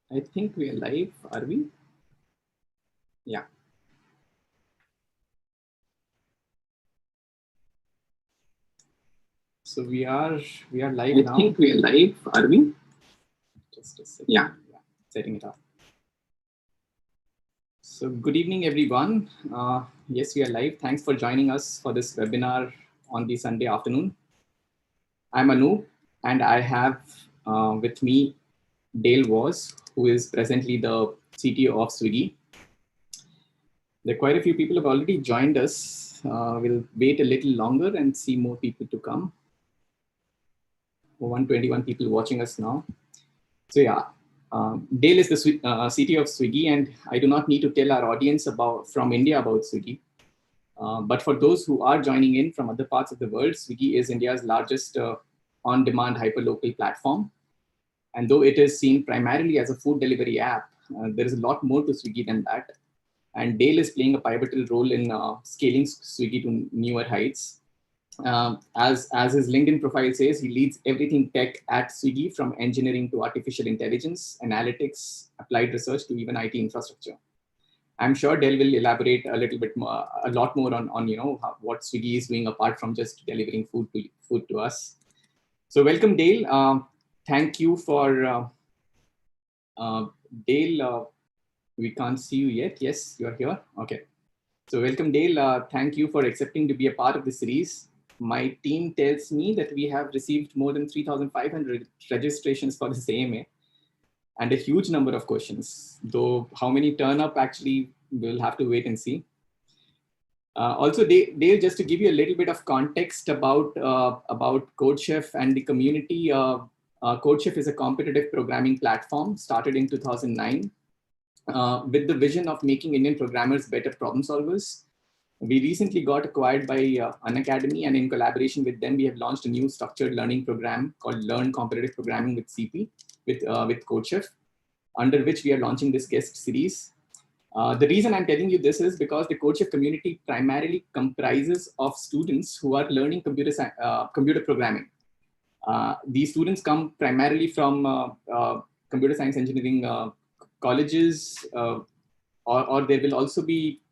I think we are live. Are we? Yeah. So we are live now. I think we are live. Are we? Just a second. Yeah. Setting it up. So good evening, everyone. Yes, we are live. Thanks for joining us for this webinar on the Sunday afternoon. I'm Anu, and I have with me Dale Was, who is presently the CTO of Swiggy. There are quite a few people have already joined us. We'll wait a little longer and see more people to come. 121 people watching us now. So yeah, Dale is the CTO of Swiggy, and I do not need to tell our audience from India about Swiggy. But for those who are joining in from other parts of the world, Swiggy is India's largest on-demand hyperlocal platform. And though it is seen primarily as a food delivery app, there is a lot more to Swiggy than that. And Dale is playing a pivotal role in scaling Swiggy to newer heights. As his LinkedIn profile says, he leads everything tech at Swiggy, from engineering to artificial intelligence, analytics, applied research to even IT infrastructure. I'm sure Dell will elaborate a lot more on what Swiggy is doing apart from just delivering food to us. So welcome, Dale. Thank you for Dale. We can't see you yet. Yes, you're here. Okay. So welcome, Dale. Thank you for accepting to be a part of this series. My team tells me that we have received more than 3,500 registrations for this AMA and a huge number of questions, though how many turn up actually we'll have to wait and see. Also, Dale, just to give you a little bit of context about CodeChef and the community, CodeChef is a competitive programming platform started in 2009 with the vision of making Indian programmers better problem solvers. We recently got acquired by Unacademy, and in collaboration with them, we have launched a new structured learning program called Learn Competitive Programming with CP, with CodeChef, under which we are launching this guest series. The reason I'm telling you this is because the CodeChef community primarily comprises of students who are learning computer programming. These students come primarily from computer science engineering colleges, or there will also be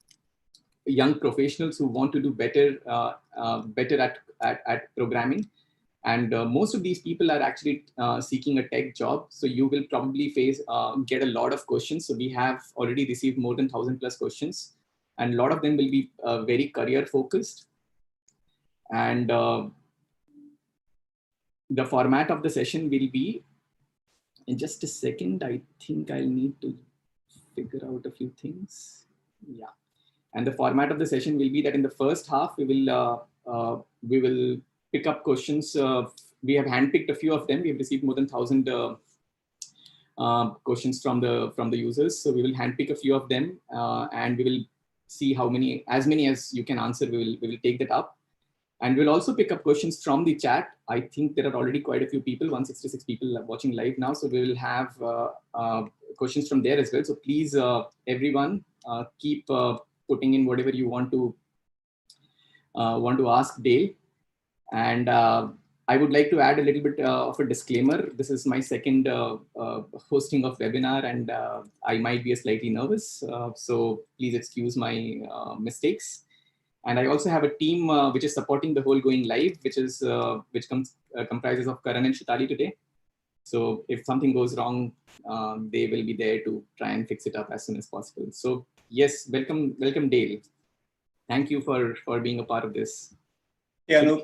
young professionals who want to do better at programming. And most of these people are actually seeking a tech job. So you will probably get a lot of questions. So we have already received more than 1,000+ questions. And a lot of them will be very career focused. And the format of the session will be, in just a second, I think I'll need to figure out a few things. Yeah. And the format of the session will be that in the first half, we will pick up questions. We have handpicked a few of them. We have received more than 1,000 questions from the users. So we will handpick a few of them, and we will see as many as you can answer. We will take that up, and we'll also pick up questions from the chat. I think there are already quite a few people, 166 people watching live now. So we will have questions from there as well. So please, everyone, keep putting in whatever you want to ask Dale. And I would like to add a little bit of a disclaimer. This is my second hosting of webinar, and I might be slightly nervous. So please excuse my mistakes. And I also have a team which is supporting the whole going live, which comprises of Karan and Shitali today. So if something goes wrong, they will be there to try and fix it up as soon as possible. So yes, welcome, Dale. Thank you for being a part of this. Yeah, Anu.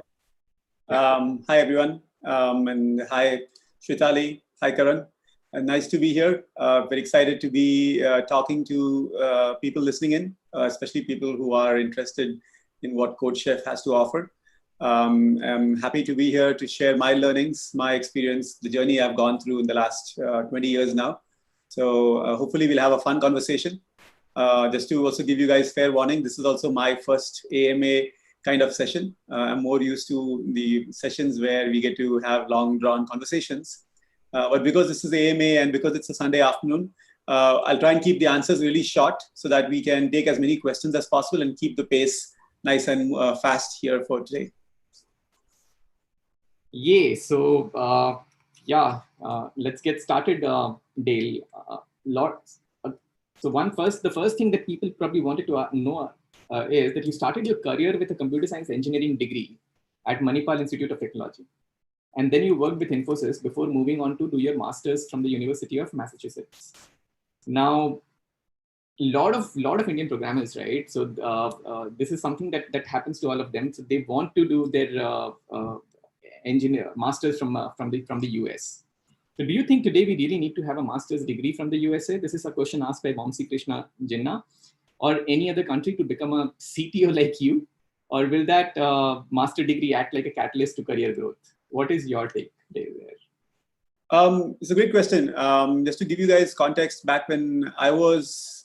Hi, everyone. And hi, Shitali. Hi, Karan. Nice to be here. Very excited to be talking to people listening in, especially people who are interested in what CodeChef has to offer. I'm happy to be here to share my learnings, my experience, the journey I've gone through in the last 20 years now. So hopefully we'll have a fun conversation. Just to also give you guys fair warning, this is also my first AMA kind of session. I'm more used to the sessions where we get to have long drawn conversations. But because this is AMA and because it's a Sunday afternoon, I'll try and keep the answers really short so that we can take as many questions as possible and keep the pace nice and fast here for today. Yeah, so yeah, let's get started, Dale. The first thing that people probably wanted to know is that you started your career with a computer science engineering degree at Manipal Institute of Technology. And then you worked with Infosys before moving on to do your master's from the University of Massachusetts. Now, lot of Indian programmers, right? So this is something that happens to all of them. So they want to do their engineer masters from the US. So do you think today we really need to have a master's degree from the USA? This is a question asked by Vamsi Krishna Jinnah, or any other country to become a CTO like you, or will that master degree act like a catalyst to career growth? What is your take there? It's a great question. Just to give you guys context, back when I was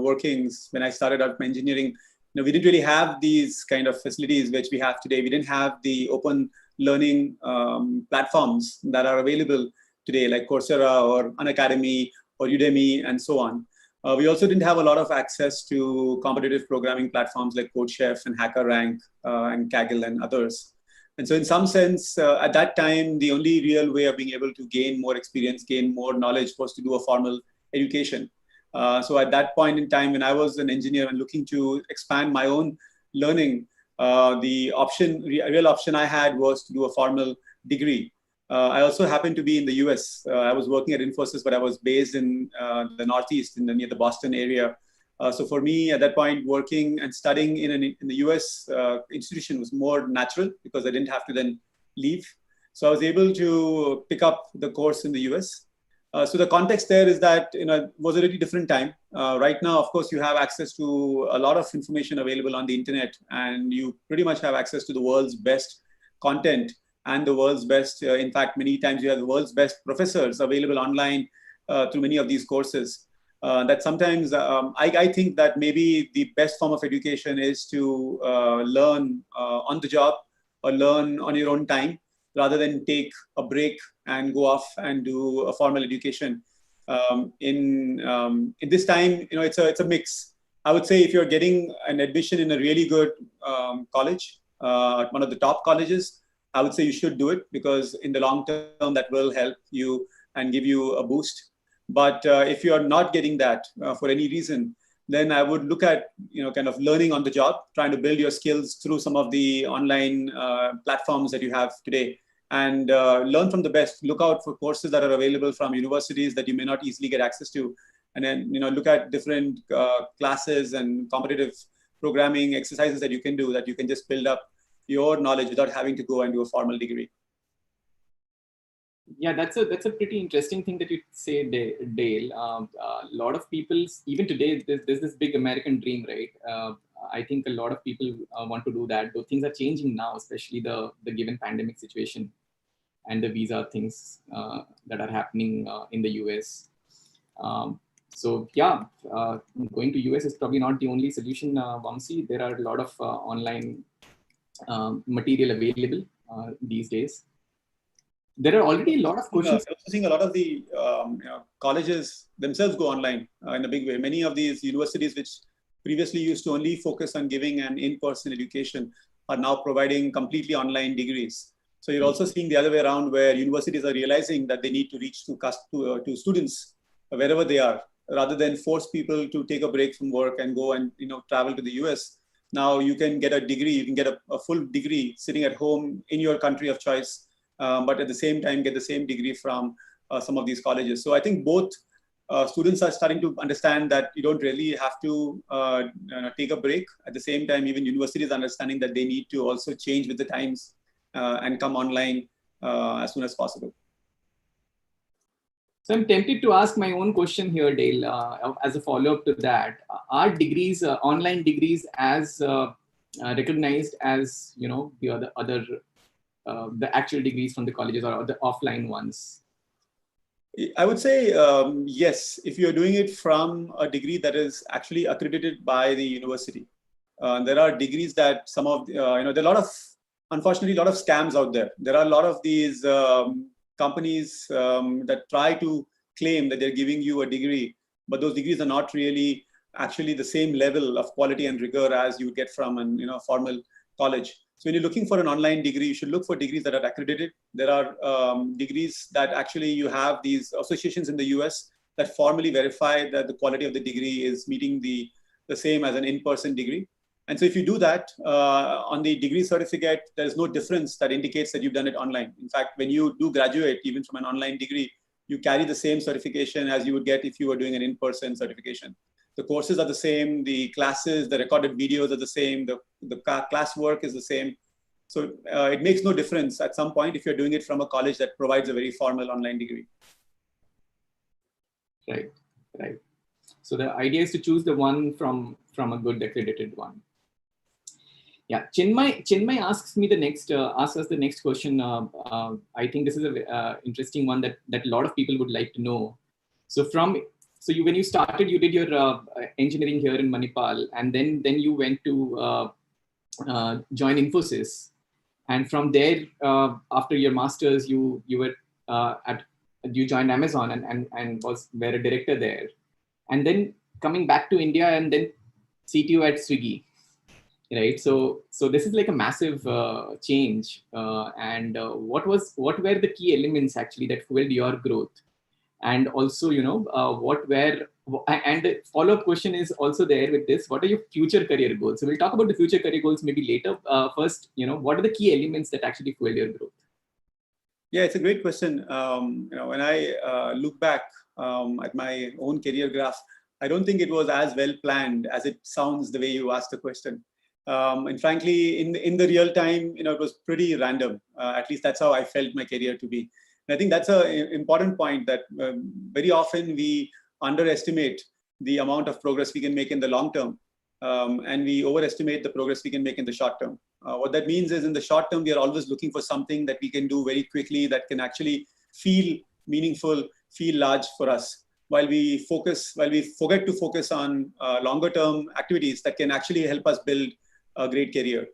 working, when I started out my engineering, we didn't really have these kind of facilities which we have today. We didn't have the open learning platforms that are available today, like Coursera or Unacademy or Udemy and so on. We also didn't have a lot of access to competitive programming platforms like CodeChef and HackerRank and Kaggle and others. And so in some sense, at that time, the only real way of being able to gain more experience, gain more knowledge was to do a formal education. So at that point in time, when I was an engineer and looking to expand my own learning, the real option I had was to do a formal degree. I also happened to be in the US. I was working at Infosys, but I was based in the Northeast, near the Boston area. So for me, at that point, working and studying in the US institution was more natural because I didn't have to then leave. So I was able to pick up the course in the US. So the context there is that it was a really different time. Right now, of course, you have access to a lot of information available on the internet, and you pretty much have access to the world's best content and the world's best. In fact, many times you have the world's best professors available online through many of these courses. That sometimes I think that maybe the best form of education is to learn on the job or learn on your own time rather than take a break and go off and do a formal education. In this time, it's a mix. I would say if you're getting an admission in a really good college, one of the top colleges, I would say you should do it because in the long term that will help you and give you a boost. But if you're not getting that for any reason, then I would look at kind of learning on the job, trying to build your skills through some of the online platforms that you have today, and learn from the best. Look out for courses that are available from universities that you may not easily get access to, and then look at different classes and competitive programming exercises that you can do that you can just build up your knowledge without having to go and do a formal degree. Yeah, that's a pretty interesting thing that you say, Dale. A lot of people, even today, there's this big American dream, right? I think a lot of people want to do that. Though things are changing now, especially the given pandemic situation and the visa things that are happening in the US. So yeah, going to US is probably not the only solution, Vamsi. There are a lot of online material available these days. There are already a lot of questions. I'm also seeing a lot of the colleges themselves go online in a big way. Many of these universities, which previously used to only focus on giving an in-person education, are now providing completely online degrees. So you're also seeing the other way around, where universities are realizing that they need to reach to students wherever they are, rather than force people to take a break from work and go and travel to the US. Now you can get a degree, you can get a full degree sitting at home in your country of choice. But at the same time, get the same degree from some of these colleges. So I think both students are starting to understand that you don't really have to take a break. At the same time, even universities are understanding that they need to also change with the times and come online as soon as possible. So I'm tempted to ask my own question here, Dale, as a follow-up to that. Are degrees, online degrees, as recognized as the other the actual degrees from the colleges or the offline ones? I would say yes, if you're doing it from a degree that is actually accredited by the university. There are degrees that some of, there are a lot of, unfortunately, a lot of scams out there. There are a lot of these companies that try to claim that they're giving you a degree, but those degrees are not really actually the same level of quality and rigor as you would get from a formal college. So when you're looking for an online degree, you should look for degrees that are accredited. There are degrees that actually you have these associations in the US that formally verify that the quality of the degree is meeting the same as an in-person degree. And so if you do that on the degree certificate, there's no difference that indicates that you've done it online. In fact, when you do graduate, even from an online degree, you carry the same certification as you would get if you were doing an in-person certification. The courses are the same, the classes, the recorded videos are the same, the class work is the same. So it makes no difference at some point if you're doing it from a college that provides a very formal online degree. Right, right. So the idea is to choose the one from a good accredited one. Yeah, Chinmay asks me the next, asks us the next question. I think this is a interesting one that a lot of people would like to know. So when you started, you did your engineering here in Manipal, and then you went to join Infosys, and from there, after your masters, you joined Amazon and were a director there, and then coming back to India and then CTO at Swiggy. Right, so this is like a massive change, and what were the key elements actually that fueled your growth, and also and the follow-up question is also there with this: what are your future career goals? So we'll talk about the future career goals maybe later. First, what are the key elements that actually fueled your growth? Yeah, it's a great question. When I look back at my own career graph, I don't think it was as well planned as it sounds the way you asked the question. And frankly, in the real time, it was pretty random. At least that's how I felt my career to be. And I think that's an important point, that very often we underestimate the amount of progress we can make in the long term, and we overestimate the progress we can make in the short term. What that means is, in the short term, we are always looking for something that we can do very quickly that can actually feel meaningful, feel large for us, while we forget to focus on longer term activities that can actually help us build a great career.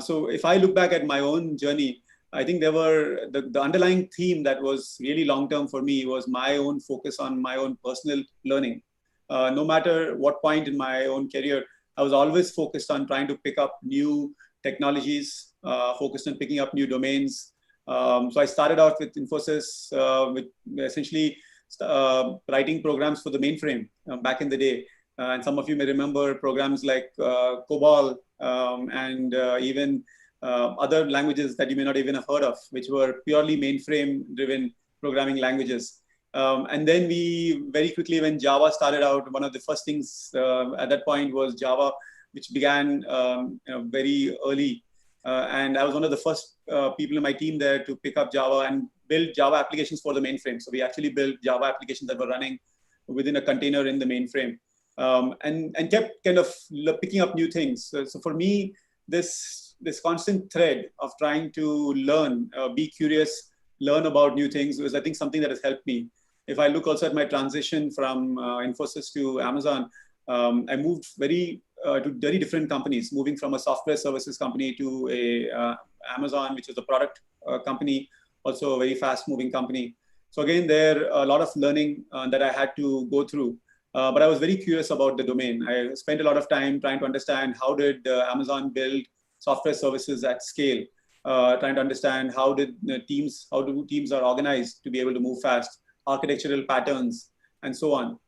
So if I look back at my own journey, I think there were the underlying theme that was really long-term for me was my own focus on my own personal learning. No matter what point in my own career, I was always focused on trying to pick up new technologies, focused on picking up new domains. So I started out with Infosys, with essentially writing programs for the mainframe back in the day. And some of you may remember programs like COBOL and even other languages that you may not even have heard of, which were purely mainframe-driven programming languages. And then we very quickly, when Java started out, one of the first things at that point was Java, which began very early. And I was one of the first people in my team there to pick up Java and build Java applications for the mainframe. So we actually built Java applications that were running within a container in the mainframe. And kept kind of picking up new things. So for me, this constant thread of trying to learn, be curious, learn about new things was, I think, something that has helped me. If I look also at my transition from Infosys to Amazon, I moved to very different companies, moving from a software services company to a Amazon, which is a product company, also a very fast moving company. So again, there a lot of learning that I had to go through. But I was very curious about the domain. I spent a lot of time trying to understand how did Amazon build software services at scale, trying to understand how do teams are organized to be able to move fast, architectural patterns, and so on.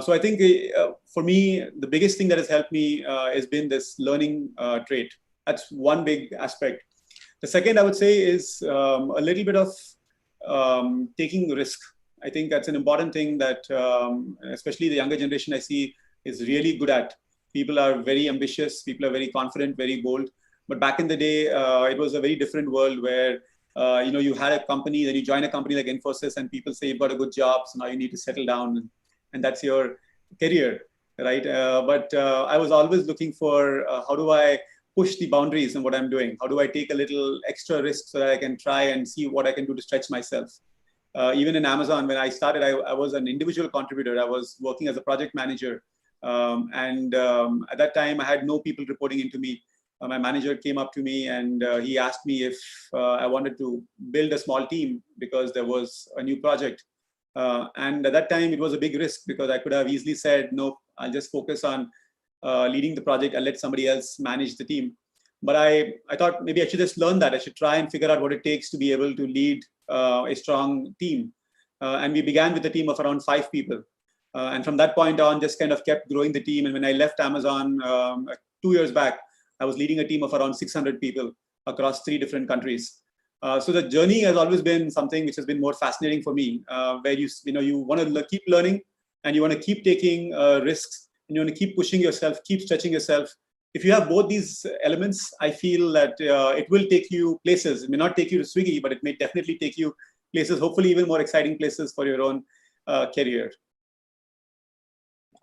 So I think for me, the biggest thing that has helped me has been this learning trait. That's one big aspect. The second, I would say, is a little bit of taking risk. I think that's an important thing that especially the younger generation I see is really good at. People are very ambitious, people are very confident, very bold. But back in the day, it was a very different world where you had a company, then you join a company like Infosys and people say you've got a good job, so now you need to settle down and that's your career, right? But I was always looking for how do I push the boundaries in what I'm doing? How do I take a little extra risk so that I can try and see what I can do to stretch myself? Even in Amazon, when I started, I was an individual contributor. I was working as a project manager. At that time, I had no people reporting into me. My manager came up to me and he asked me if I wanted to build a small team because there was a new project. And at that time, it was a big risk because I could have easily said, no, I'll just focus on leading the project and let somebody else manage the team. But I thought maybe I should just learn that. I should try and figure out what it takes to be able to lead a strong team. And we began with a team of around 5 people. And from that point on, just kind of kept growing the team. And when I left Amazon 2 years back, I was leading a team of around 600 people across 3 different countries. So the journey has always been something which has been more fascinating for me, where you want to keep learning and you want to keep taking risks and you want to keep pushing yourself, keep stretching yourself. If you have both these elements, I feel that it will take you places. It may not take you to Swiggy, but it may definitely take you places, hopefully even more exciting places for your own career.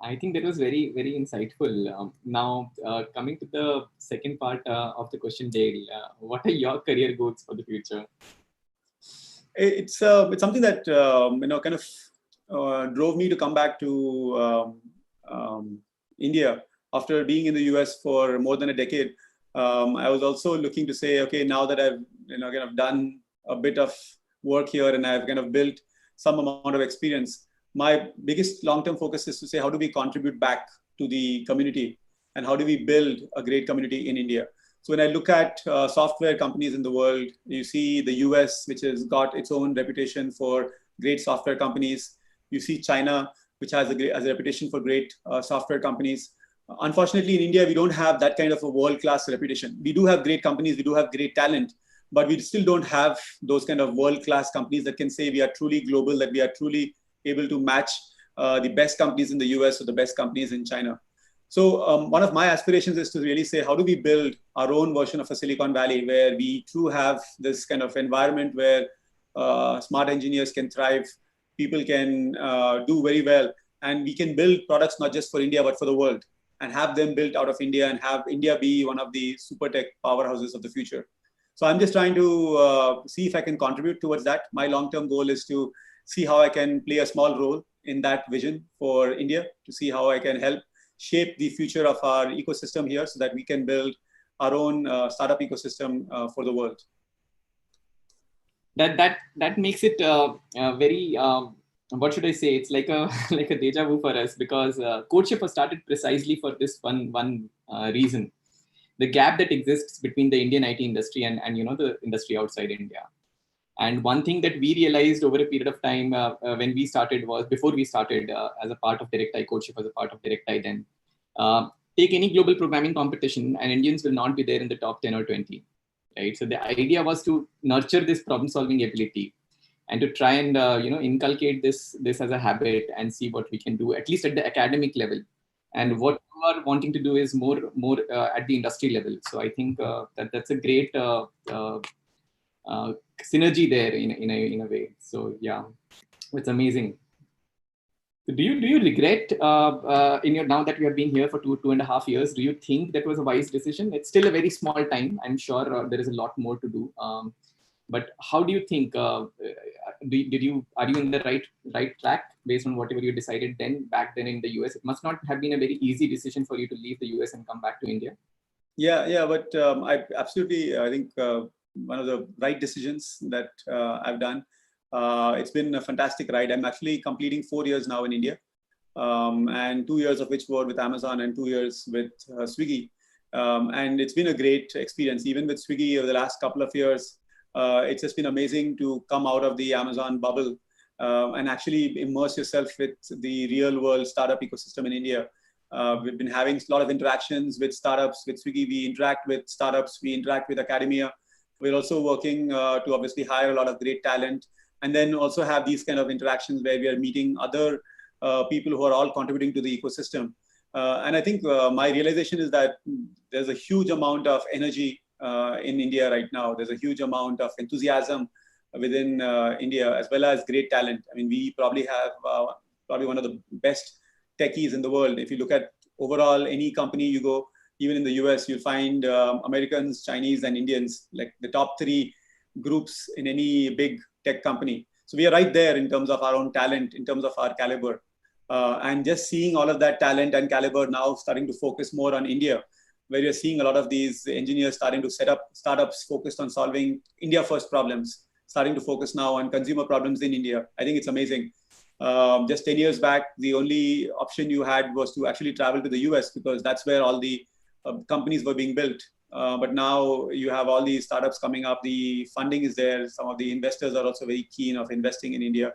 I think that was very, very insightful. Now, coming to the second part of the question, Dale, what are your career goals for the future? It's something that kind of drove me to come back to India after being in the US for more than a decade. I was also looking to say, okay, now that I've kind of done a bit of work here and I've kind of built some amount of experience, my biggest long-term focus is to say, how do we contribute back to the community and how do we build a great community in India? So when I look at software companies in the world, you see the US, which has got its own reputation for great software companies. You see China, which has a reputation for great software companies. Unfortunately, in India, we don't have that kind of a world-class reputation. We do have great companies, we do have great talent, but we still don't have those kind of world-class companies that can say we are truly global, that we are truly able to match the best companies in the US or the best companies in China. So one of my aspirations is to really say, how do we build our own version of a Silicon Valley where we too have this kind of environment where smart engineers can thrive, people can do very well, and we can build products not just for India, but for the world, and have them built out of India and have India be one of the super tech powerhouses of the future. So I'm just trying to see if I can contribute towards that. My long-term goal is to see how I can play a small role in that vision for India, to see how I can help shape the future of our ecosystem here so that we can build our own startup ecosystem for the world. That makes it very, what should I say? It's like a like a deja vu for us, because Courtship was started precisely for this one reason: the gap that exists between the Indian IT industry and the industry outside India. And one thing that we realized over a period of time when we started was, before we started as a part of DirectI, Courtship as a part of DirectI then, take any global programming competition and Indians will not be there in the top 10 or 20, right? So the idea was to nurture this problem solving ability and to try and, inculcate this as a habit and see what we can do, at least at the academic level. And what you are wanting to do is more at the industry level. So I think that's a great synergy there in a way. So yeah, it's amazing. Do you regret now that you have been here for 2.5 years? Do you think that was a wise decision? It's still a very small time. I'm sure there is a lot more to do. But how do you think? Are you in the right track based on whatever you decided back then in the US? It must not have been a very easy decision for you to leave the US and come back to India. Yeah, but I absolutely, I think one of the right decisions that I've done. It's been a fantastic ride. I'm actually completing 4 years now in India, and 2 years of which were with Amazon and 2 years with Swiggy. And it's been a great experience. Even with Swiggy over the last couple of years, it's just been amazing to come out of the Amazon bubble and actually immerse yourself with the real world startup ecosystem in India. We've been having a lot of interactions with startups. With Swiggy, we interact with startups, we interact with academia. We're also working to obviously hire a lot of great talent, and then also have these kind of interactions where we are meeting other people who are all contributing to the ecosystem. And I think my realization is that there's a huge amount of energy in India right now. There's a huge amount of enthusiasm within India, as well as great talent. I mean, we probably have one of the best techies in the world. If you look at overall any company you go, even in the US, you'll find Americans, Chinese, and Indians, like the top 3 groups in any big tech company. So we are right there in terms of our own talent, in terms of our caliber. And just seeing all of that talent and caliber now starting to focus more on India, where you're seeing a lot of these engineers starting to set up startups focused on solving India first problems, starting to focus now on consumer problems in India. I think it's amazing. Just 10 years back, the only option you had was to actually travel to the US, because that's where all the companies were being built. But now you have all these startups coming up. The funding is there. Some of the investors are also very keen of investing in India.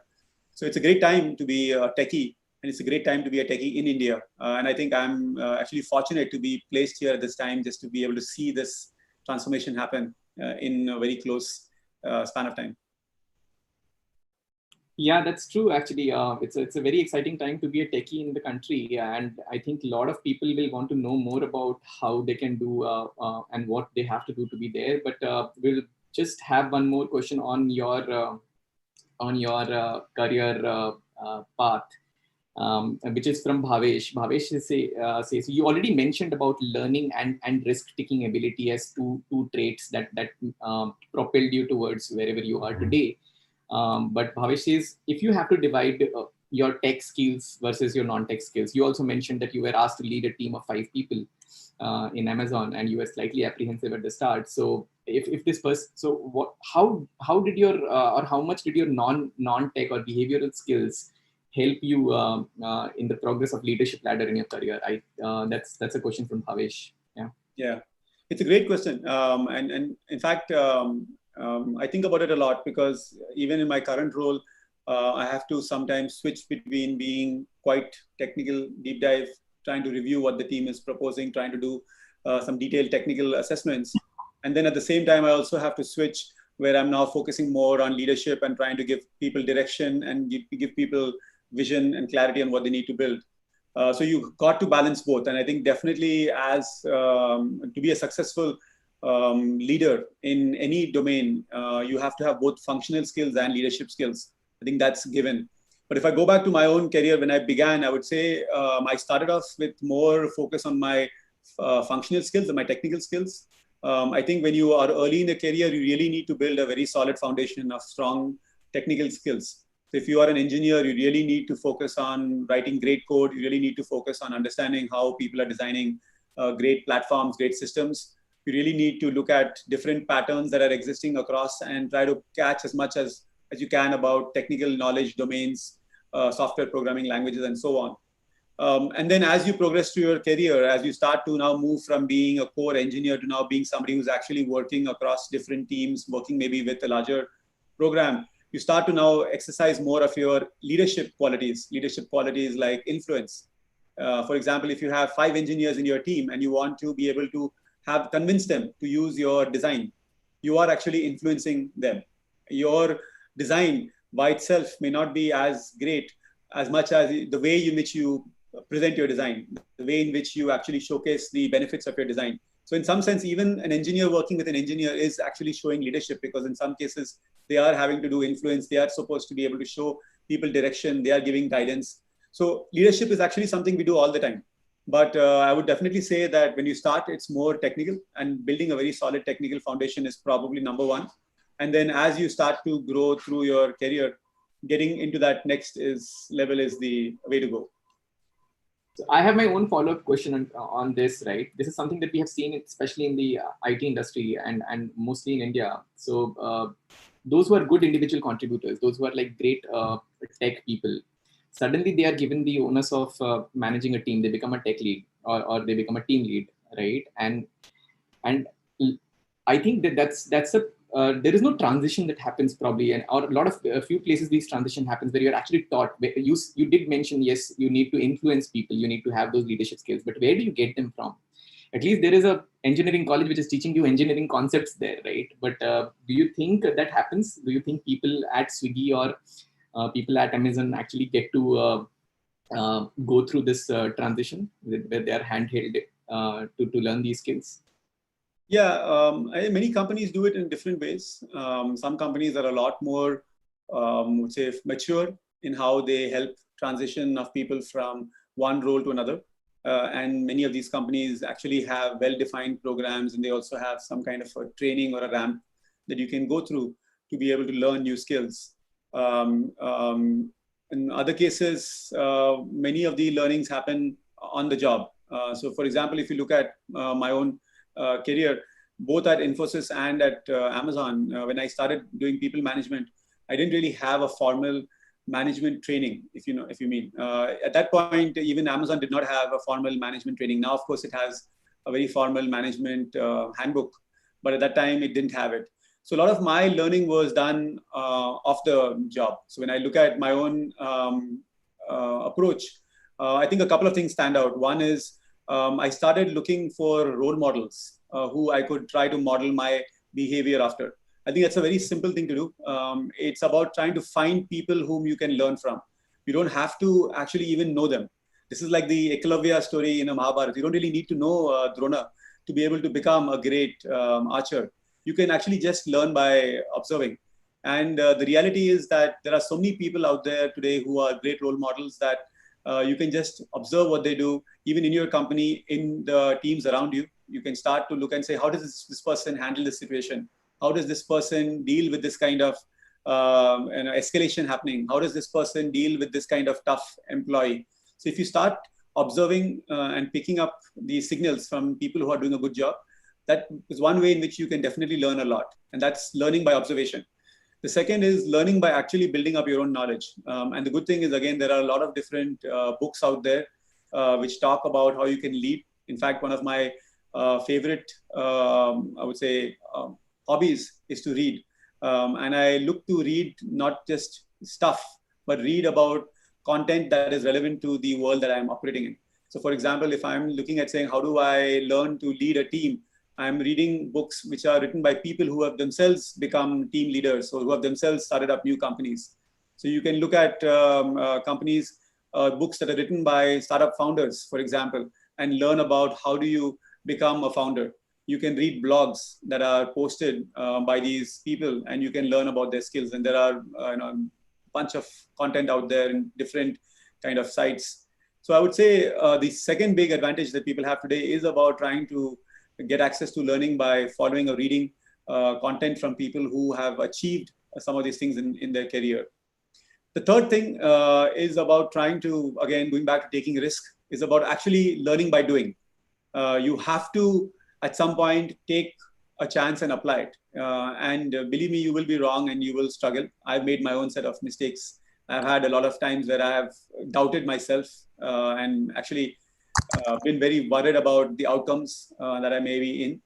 So it's a great time to be a techie, and it's a great time to be a techie in India. And I think I'm actually fortunate to be placed here at this time, just to be able to see this transformation happen in a very close span of time. Yeah, that's true. Actually, it's a very exciting time to be a techie in the country, and I think a lot of people will want to know more about how they can do and what they have to do to be there. But we'll just have one more question on your career path, which is from Bhavesh. Bhavesh says you already mentioned about learning and risk-taking ability as two traits that propelled you towards wherever you are today. But Bhavesh says, if you have to divide your tech skills versus your non-tech skills, you also mentioned that you were asked to lead a team of 5 people in Amazon, and you were slightly apprehensive at the start. So if this person, so what, how did your or how much did your non-tech or behavioral skills help you in the progress of leadership ladder in your career? That's a question from Bhavesh. Yeah, it's a great question, and in fact. I think about it a lot, because even in my current role, I have to sometimes switch between being quite technical, deep dive, trying to review what the team is proposing, trying to do some detailed technical assessments. And then at the same time, I also have to switch where I'm now focusing more on leadership and trying to give people direction and give people vision and clarity on what they need to build. So you've got to balance both. And I think definitely to be a successful leader in any domain, you have to have both functional skills and leadership skills. I think that's given. But if I go back to my own career, when I began, I would say I started off with more focus on my functional skills and my technical skills. I think when you are early in the career, you really need to build a very solid foundation of strong technical skills. So if you are an engineer, you really need to focus on writing great code. You really need to focus on understanding how people are designing great platforms, great systems. You really need to look at different patterns that are existing across and try to catch as much as you can about technical knowledge, domains, software programming languages, and so on. And then as you progress through your career, as you start to now move from being a core engineer to now being somebody who's actually working across different teams, working maybe with a larger program, you start to now exercise more of your leadership qualities like influence. For example, if you have 5 engineers in your team and you want to be able to have convinced them to use your design, you are actually influencing them. Your design by itself may not be as great as much as the way in which you present your design, the way in which you actually showcase the benefits of your design. So in some sense, even an engineer working with an engineer is actually showing leadership, because in some cases, they are having to do influence. They are supposed to be able to show people direction. They are giving guidance. So leadership is actually something we do all the time. But I would definitely say that when you start, it's more technical, and building a very solid technical foundation is probably number one. And then as you start to grow through your career, getting into that next level is the way to go. So I have my own follow-up question on this, right? This is something that we have seen, especially in the IT industry and mostly in India. So those who are good individual contributors, those who are like great tech people, suddenly they are given the onus of managing a team. They become a tech lead or they become a team lead, right? And I think that's a there is no transition that happens probably, and or a few places these transition happens where you're actually taught. You did mention, yes, you need to influence people, you need to have those leadership skills, but where do you get them from? At least there is a engineering college which is teaching you engineering concepts there, right? But do you think that happens? Do you think people at Swiggy or people at Amazon actually get to go through this transition where they are handheld to learn these skills? Yeah, many companies do it in different ways. Some companies are a lot more, would say, mature in how they help transition of people from one role to another. And many of these companies actually have well-defined programs, and they also have some kind of a training or a ramp that you can go through to be able to learn new skills. In other cases, many of the learnings happen on the job. So for example, if you look at my own career, both at Infosys and at Amazon, when I started doing people management, I didn't really have a formal management training, if you mean. At that point, even Amazon did not have a formal management training. Now, of course, it has a very formal management handbook, but at that time it didn't have it. So a lot of my learning was done off the job. So when I look at my own approach, I think a couple of things stand out. One is I started looking for role models who I could try to model my behavior after. I think that's a very simple thing to do. It's about trying to find people whom you can learn from. You don't have to actually even know them. This is like the Eklavya story in a Mahabharata. You don't really need to know Drona to be able to become a great archer. You can actually just learn by observing. And the reality is that there are so many people out there today who are great role models that you can just observe what they do, even in your company, in the teams around you. You can start to look and say, how does this person handle this situation? How does this person deal with this kind of escalation happening? How does this person deal with this kind of tough employee? So if you start observing and picking up these signals from people who are doing a good job, that is one way in which you can definitely learn a lot. And that's learning by observation. The second is learning by actually building up your own knowledge. And the good thing is, again, there are a lot of different books out there which talk about how you can lead. In fact, one of my favorite, I would say, hobbies is to read. And I look to read not just stuff, but read about content that is relevant to the world that I'm operating in. So for example, if I'm looking at saying, how do I learn to lead a team? I'm reading books which are written by people who have themselves become team leaders or who have themselves started up new companies. So you can look at companies, books that are written by startup founders, for example, and learn about how do you become a founder. You can read blogs that are posted by these people and you can learn about their skills. And there are a bunch of content out there in different kind of sites. So I would say the second big advantage that people have today is about trying to get access to learning by following or reading content from people who have achieved some of these things in their career. The third thing is about trying to, again, going back to taking risk, is about actually learning by doing. You have to, at some point, take a chance and apply it. And believe me, you will be wrong and you will struggle. I've made my own set of mistakes. I've had a lot of times where I have doubted myself and actually been very worried about the outcomes that I may be in.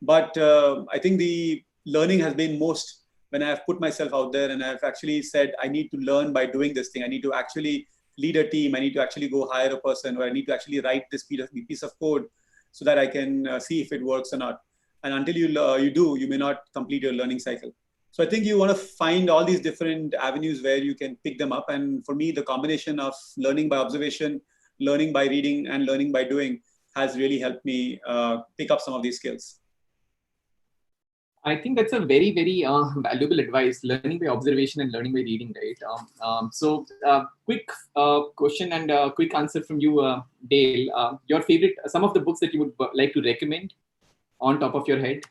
But I think the learning has been most when I have put myself out there and I've actually said, I need to learn by doing this thing. I need to actually lead a team. I need to actually go hire a person, or I need to actually write this piece of code so that I can see if it works or not. And until you do, you may not complete your learning cycle. So I think you want to find all these different avenues where you can pick them up. And for me, the combination of learning by observation, learning by reading, and learning by doing has really helped me pick up some of these skills. I think that's a very, very valuable advice, learning by observation and learning by reading, right? So quick question and quick answer from you, Dale. Your favorite, some of the books that you would like to recommend on top of your head,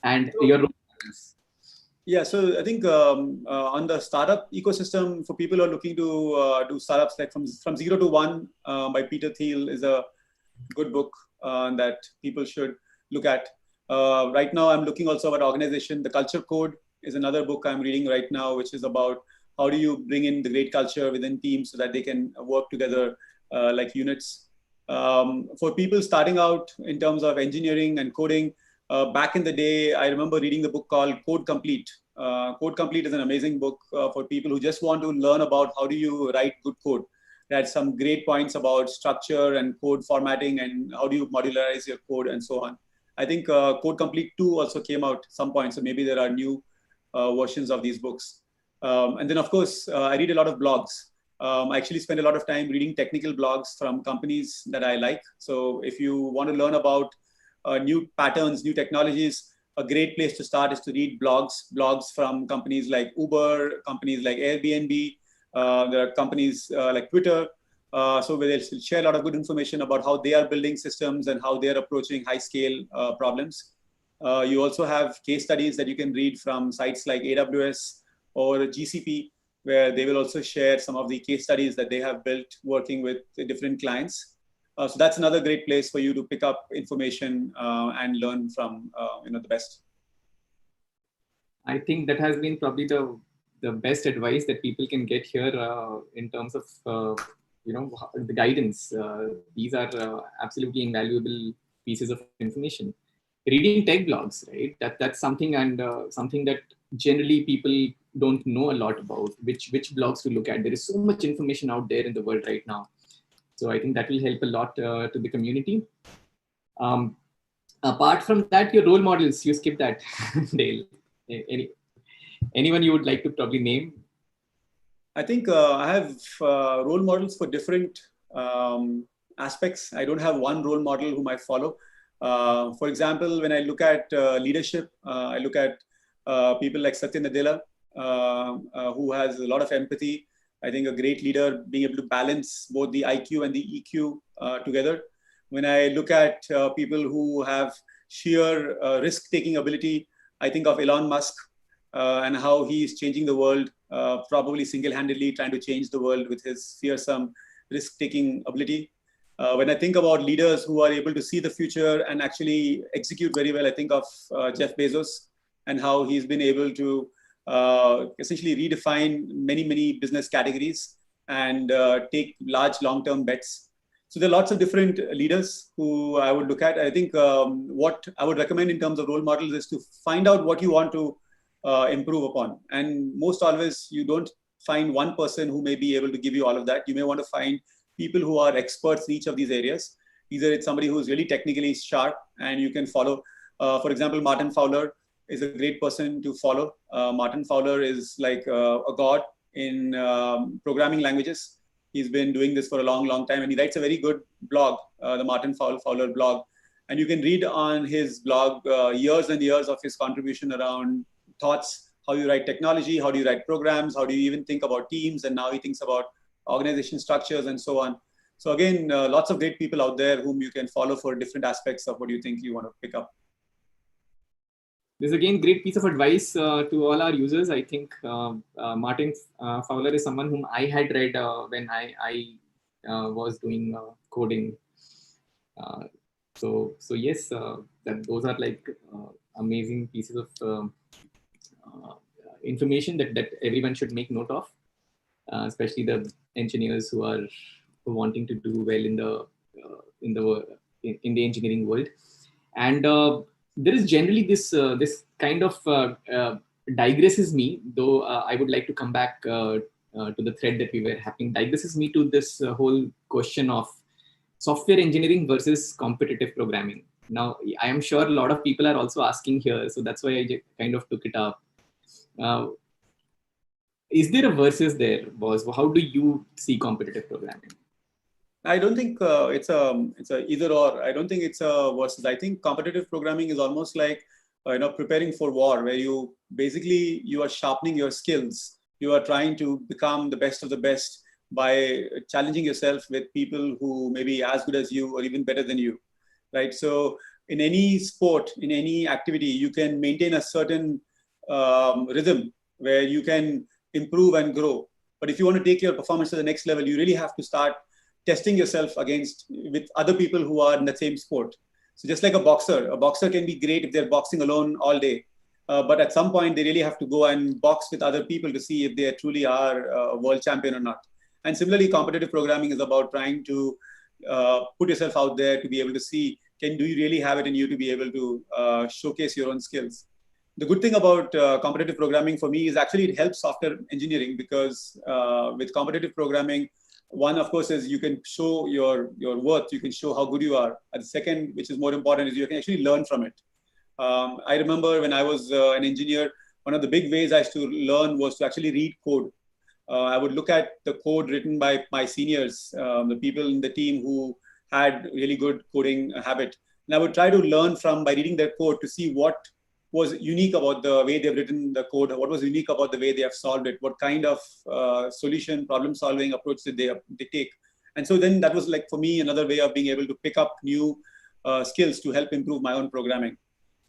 and your role models. Yeah, so I think on the startup ecosystem, for people who are looking to do startups, like from 0 to 1 by Peter Thiel is a good book that people should look at. Right now, I'm looking also at organization. The Culture Code is another book I'm reading right now, which is about how do you bring in the great culture within teams so that they can work together like units. For people starting out in terms of engineering and coding, back in the day, I remember reading the book called Code Complete. Code Complete is an amazing book for people who just want to learn about how do you write good code. It had some great points about structure and code formatting and how do you modularize your code and so on. I think Code Complete 2 also came out at some point, so maybe there are new versions of these books. And then, of course, I read a lot of blogs. I actually spend a lot of time reading technical blogs from companies that I like. So if you want to learn about new patterns, new technologies, a great place to start is to read blogs from companies like Uber, companies like Airbnb. There are companies like Twitter. So where they'll share a lot of good information about how they are building systems and how they're approaching high-scale problems. You also have case studies that you can read from sites like AWS or GCP, where they will also share some of the case studies that they have built working with different clients. So that's another great place for you to pick up information and learn from the best. I think that has been probably the best advice that people can get here in terms of the guidance. These are absolutely invaluable pieces of information. Reading tech blogs, right? That's something, and something that generally people don't know a lot about. Which blogs to look at. There is so much information out there in the world right now. So I think that will help a lot to the community. Apart from that, your role models, you skip that, Dale. Anyone you would like to probably name? I think I have role models for different aspects. I don't have one role model whom I follow. For example, when I look at leadership, I look at people like Satya Nadella, who has a lot of empathy. I think a great leader being able to balance both the IQ and the EQ together. When I look at people who have sheer risk-taking ability, I think of Elon Musk and how he is changing the world, probably single-handedly trying to change the world with his fearsome risk-taking ability. When I think about leaders who are able to see the future and actually execute very well, I think of Jeff Bezos and how he's been able to essentially redefine many business categories and take large long-term bets. So there are lots of different leaders who I would look at. I think what I would recommend in terms of role models is to find out what you want to improve upon. And most always, you don't find one person who may be able to give you all of that. You may want to find people who are experts in each of these areas. Either it's somebody who's really technically sharp and you can follow. For example, Martin Fowler is a great person to follow. Martin Fowler is like a god in programming languages. He's been doing this for a long time, and he writes a very good blog, the Martin Fowler blog. And you can read on his blog years and years of his contribution around thoughts, how you write technology, how do you write programs, how do you even think about teams, and now he thinks about organization structures and so on. So again, lots of great people out there whom you can follow for different aspects of what you think you want to pick up. This is again great piece of advice to all our users. I think Martin Fowler is someone whom I had read when I was doing coding. So yes, that those are like amazing pieces of information that everyone should make note of, especially the engineers who are wanting to do well in the engineering world. And there is generally this kind of digresses me, though I would like to come back to the thread that we were having. Digresses me to this whole question of software engineering versus competitive programming. Now, I am sure a lot of people are also asking here, so that's why I kind of took it up. Is there a versus there, Boz? How do you see competitive programming? I don't think it's a either or. I don't think it's a versus. I think competitive programming is almost like preparing for war, where you basically you are sharpening your skills. You are trying to become the best of the best by challenging yourself with people who may be as good as you or even better than you, right? So in any sport, in any activity, you can maintain a certain rhythm where you can improve and grow. But if you want to take your performance to the next level, you really have to start testing yourself with other people who are in the same sport. So just like a boxer can be great if they're boxing alone all day. But at some point, they really have to go and box with other people to see if they truly are a world champion or not. And similarly, competitive programming is about trying to put yourself out there to be able to see, do you really have it in you to be able to showcase your own skills? The good thing about competitive programming for me is actually it helps software engineering, because with competitive programming, one, of course, is you can show your worth. You can show how good you are. And the second, which is more important, is you can actually learn from it. I remember when I was an engineer, one of the big ways I used to learn was to actually read code. I would look at the code written by my seniors, the people in the team who had really good coding habit. And I would try to learn by reading their code to see what was unique about the way they've written the code, what was unique about the way they have solved it, what kind of problem-solving approach did they take. And so then that was like, for me, another way of being able to pick up new skills to help improve my own programming.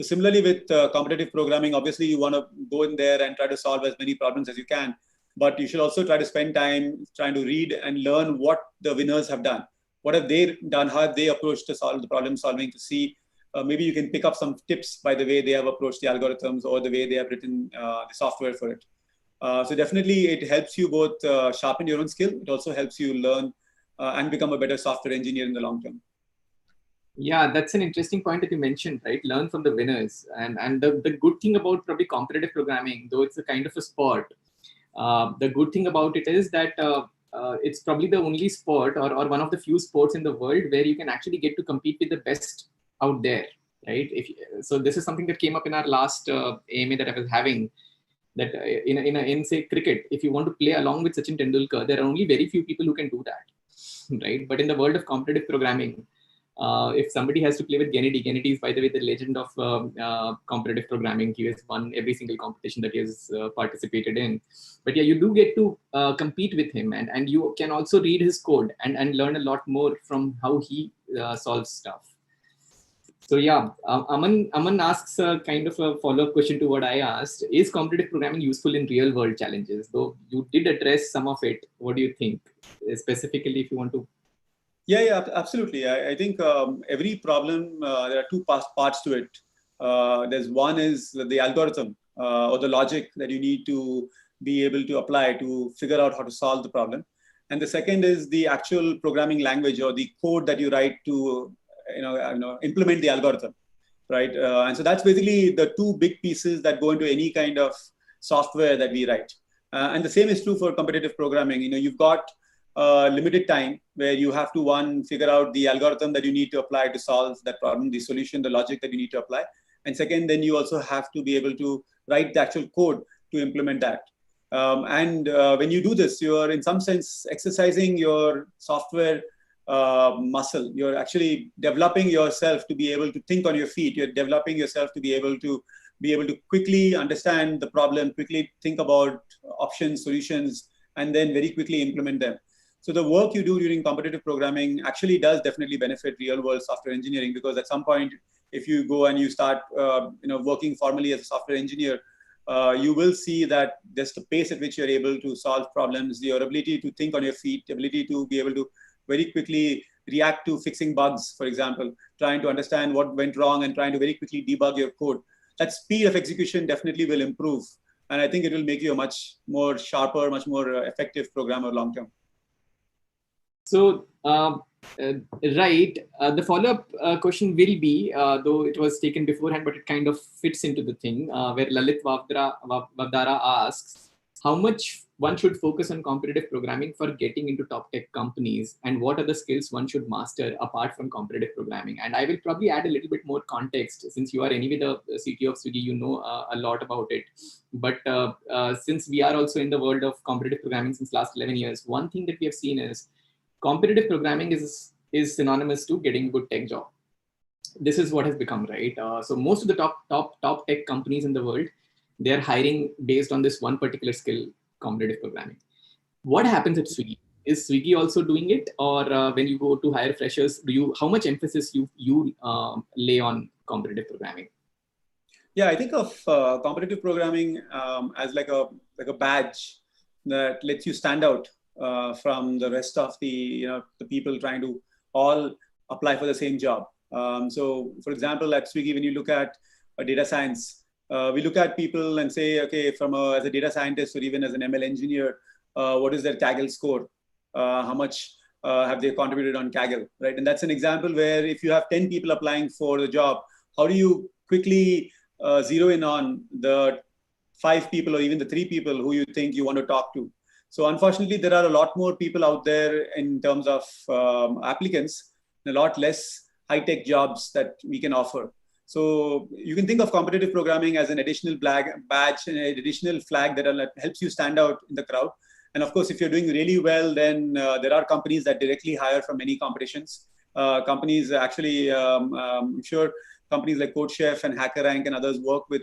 So similarly with competitive programming, obviously you want to go in there and try to solve as many problems as you can, but you should also try to spend time trying to read and learn what the winners have done. What have they done? How have they approached to solve the problem solving, to see maybe you can pick up some tips by the way they have approached the algorithms or the way they have written the software for it. So definitely it helps you both sharpen your own skill. It also helps you learn and become a better software engineer in the long term. Yeah, that's an interesting point that you mentioned, right? Learn from the winners. And the good thing about probably competitive programming, though it's a kind of a sport, the good thing about it is that it's probably the only sport or one of the few sports in the world where you can actually get to compete with the best out there, right? So this is something that came up in our last AMA that I was having, that in say cricket, if you want to play along with Sachin Tendulkar, there are only very few people who can do that, right? But in the world of competitive programming, if somebody has to play with Gennady is, by the way, the legend of competitive programming. He has won every single competition that he has participated in. But yeah, you do get to compete with him, and you can also read his code and learn a lot more from how he solves stuff. So yeah, Aman asks a kind of a follow-up question to what I asked. Is competitive programming useful in real-world challenges? Though you did address some of it, what do you think? Specifically, if you want to. Yeah, absolutely. I think every problem, there are two parts to it. There's one is the algorithm or the logic that you need to be able to apply to figure out how to solve the problem. And the second is the actual programming language or the code that you write to implement the algorithm, right? And so that's basically the two big pieces that go into any kind of software that we write. And the same is true for competitive programming. You've got limited time where you have to figure out the algorithm that you need to apply to solve that problem, the solution, the logic that you need to apply. And second, then you also have to be able to write the actual code to implement that. And when you do this, you're in some sense exercising your software muscle. You're actually developing yourself to be able to think on your feet. You're developing yourself to be able to quickly understand the problem, quickly think about options, solutions, and then very quickly implement them. So the work you do during competitive programming actually does definitely benefit real world software engineering, because at some point, if you go and you start working formally as a software engineer, you will see that just the pace at which you're able to solve problems, your ability to think on your feet, ability to be able to very quickly react to fixing bugs, for example, trying to understand what went wrong and trying to very quickly debug your code. That speed of execution definitely will improve. And I think it will make you a much more sharper, much more effective programmer long term. So, right, the follow-up question will be, though it was taken beforehand, but it kind of fits into the thing, where Lalit Vavdara asks, how much one should focus on competitive programming for getting into top tech companies, and what are the skills one should master apart from competitive programming? And I will probably add a little bit more context, since you are anyway the CTO of Swiggy, you know a lot about it. But since we are also in the world of competitive programming since last 11 years, one thing that we have seen is competitive programming is synonymous to getting a good tech job. This is what has become, right? So most of the top tech companies in the world, they're hiring based on this one particular skill, competitive programming. What happens at Swiggy? Is Swiggy also doing it, or when you go to hire freshers, how much emphasis you lay on competitive programming? Yeah, I think of competitive programming as like a badge that lets you stand out from the rest of the people trying to all apply for the same job. So, for example, at Swiggy, when you look at data science, we look at people and say, okay, as a data scientist or even as an ML engineer, what is their Kaggle score? How much have they contributed on Kaggle, right? And that's an example where if you have 10 people applying for the job, how do you quickly zero in on the 5 people or even the 3 people who you think you want to talk to? So unfortunately, there are a lot more people out there in terms of applicants, and a lot less high-tech jobs that we can offer. So you can think of competitive programming as an additional badge and an additional flag that helps you stand out in the crowd. And of course, if you're doing really well, then there are companies that directly hire from many competitions. Companies actually, I'm sure companies like CodeChef and HackerRank and others work with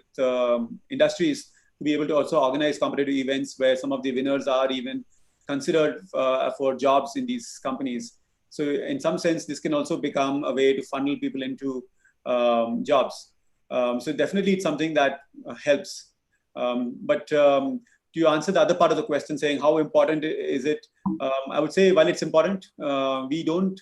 industries to be able to also organize competitive events where some of the winners are even considered for jobs in these companies. So in some sense, this can also become a way to funnel people into jobs. So definitely it's something that helps. But to answer the other part of the question, saying how important is it? I would say while it's important, we don't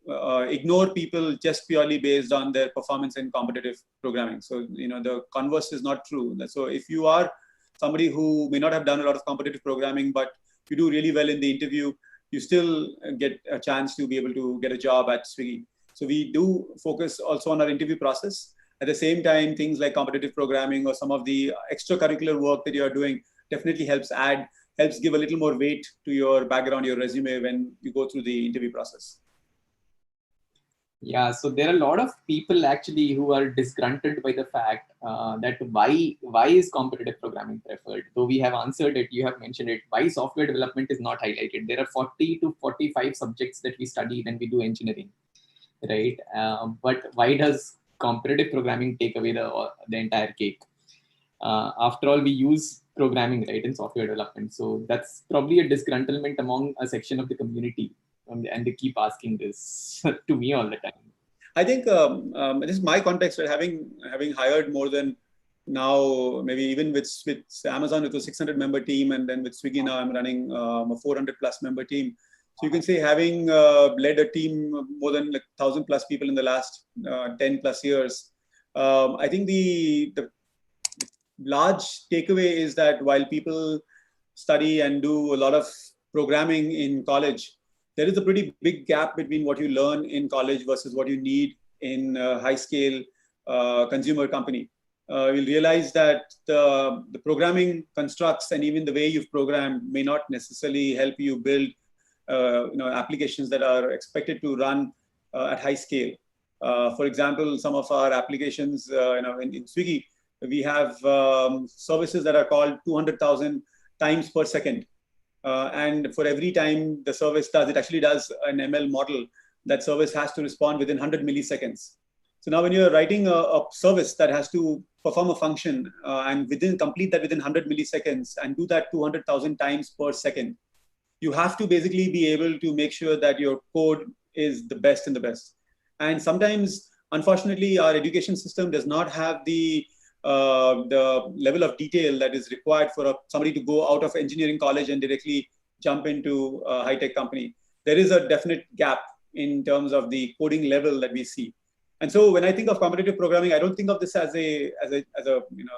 ignore people just purely based on their performance in competitive programming. So, the converse is not true. So if you are somebody who may not have done a lot of competitive programming, but you do really well in the interview, you still get a chance to be able to get a job at Swiggy. So we do focus also on our interview process. At the same time, things like competitive programming or some of the extracurricular work that you are doing definitely helps give a little more weight to your background, your resume when you go through the interview process. Yeah, so there are a lot of people actually who are disgruntled by the fact that why is competitive programming preferred? Though we have answered it, you have mentioned it. Why software development is not highlighted? There are 40 to 45 subjects that we study when we do engineering, right? But why does competitive programming take away the entire cake? After all, we use programming, right, in software development. So that's probably a disgruntlement among a section of the community. And they keep asking this to me all the time. I think this is my context, right? Having hired more than now, maybe even with Amazon, with a 600 member team, and then with Swiggy now, I'm running a 400 plus member team. So you can say having led a team more than like 1,000 plus people in the last 10 plus years, I think the large takeaway is that while people study and do a lot of programming in college, there is a pretty big gap between what you learn in college versus what you need in a high-scale consumer company. You'll realize that the programming constructs and even the way you've programmed may not necessarily help you build applications that are expected to run at high scale. For example, some of our applications in Swiggy, we have services that are called 200,000 times per second. And for every time the service it actually does an ML model, that service has to respond within 100 milliseconds. So now when you're writing a service that has to perform a function and complete that within 100 milliseconds and do that 200,000 times per second, you have to basically be able to make sure that your code is the best in the best. And sometimes, unfortunately, our education system does not have the level of detail that is required for somebody to go out of engineering college and directly jump into a high-tech company. There is a definite gap in terms of the coding level that we see. And so when I think of competitive programming, I don't think of this as a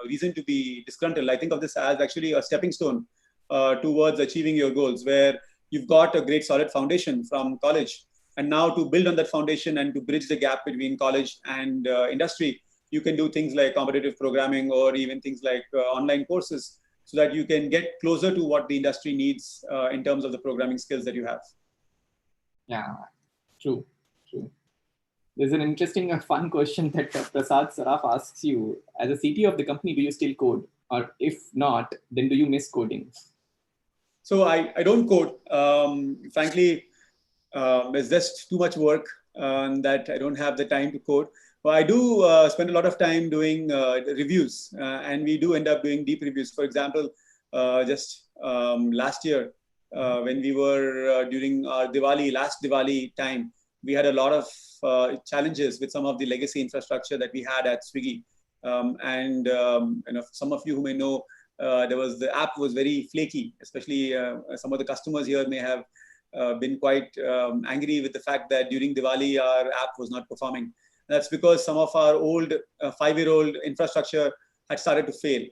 reason to be disgruntled. I think of this as actually a stepping stone towards achieving your goals, where you've got a great solid foundation from college. And now to build on that foundation and to bridge the gap between college and industry, you can do things like competitive programming or even things like online courses, so that you can get closer to what the industry needs in terms of the programming skills that you have. Yeah, true. There's an interesting, fun question that Prasad Saraf asks you. As a CTO of the company, do you still code? Or if not, then do you miss coding? So I don't code. Frankly, there's just too much work that I don't have the time to code. But I do spend a lot of time doing reviews, and we do end up doing deep reviews. For example, just last year, when we were during our last Diwali time, we had a lot of challenges with some of the legacy infrastructure that we had at Swiggy. Some of you who may know, the app was very flaky, especially some of the customers here may have been quite angry with the fact that during Diwali, our app was not performing. That's because some of our old 5-year-old infrastructure had started to fail.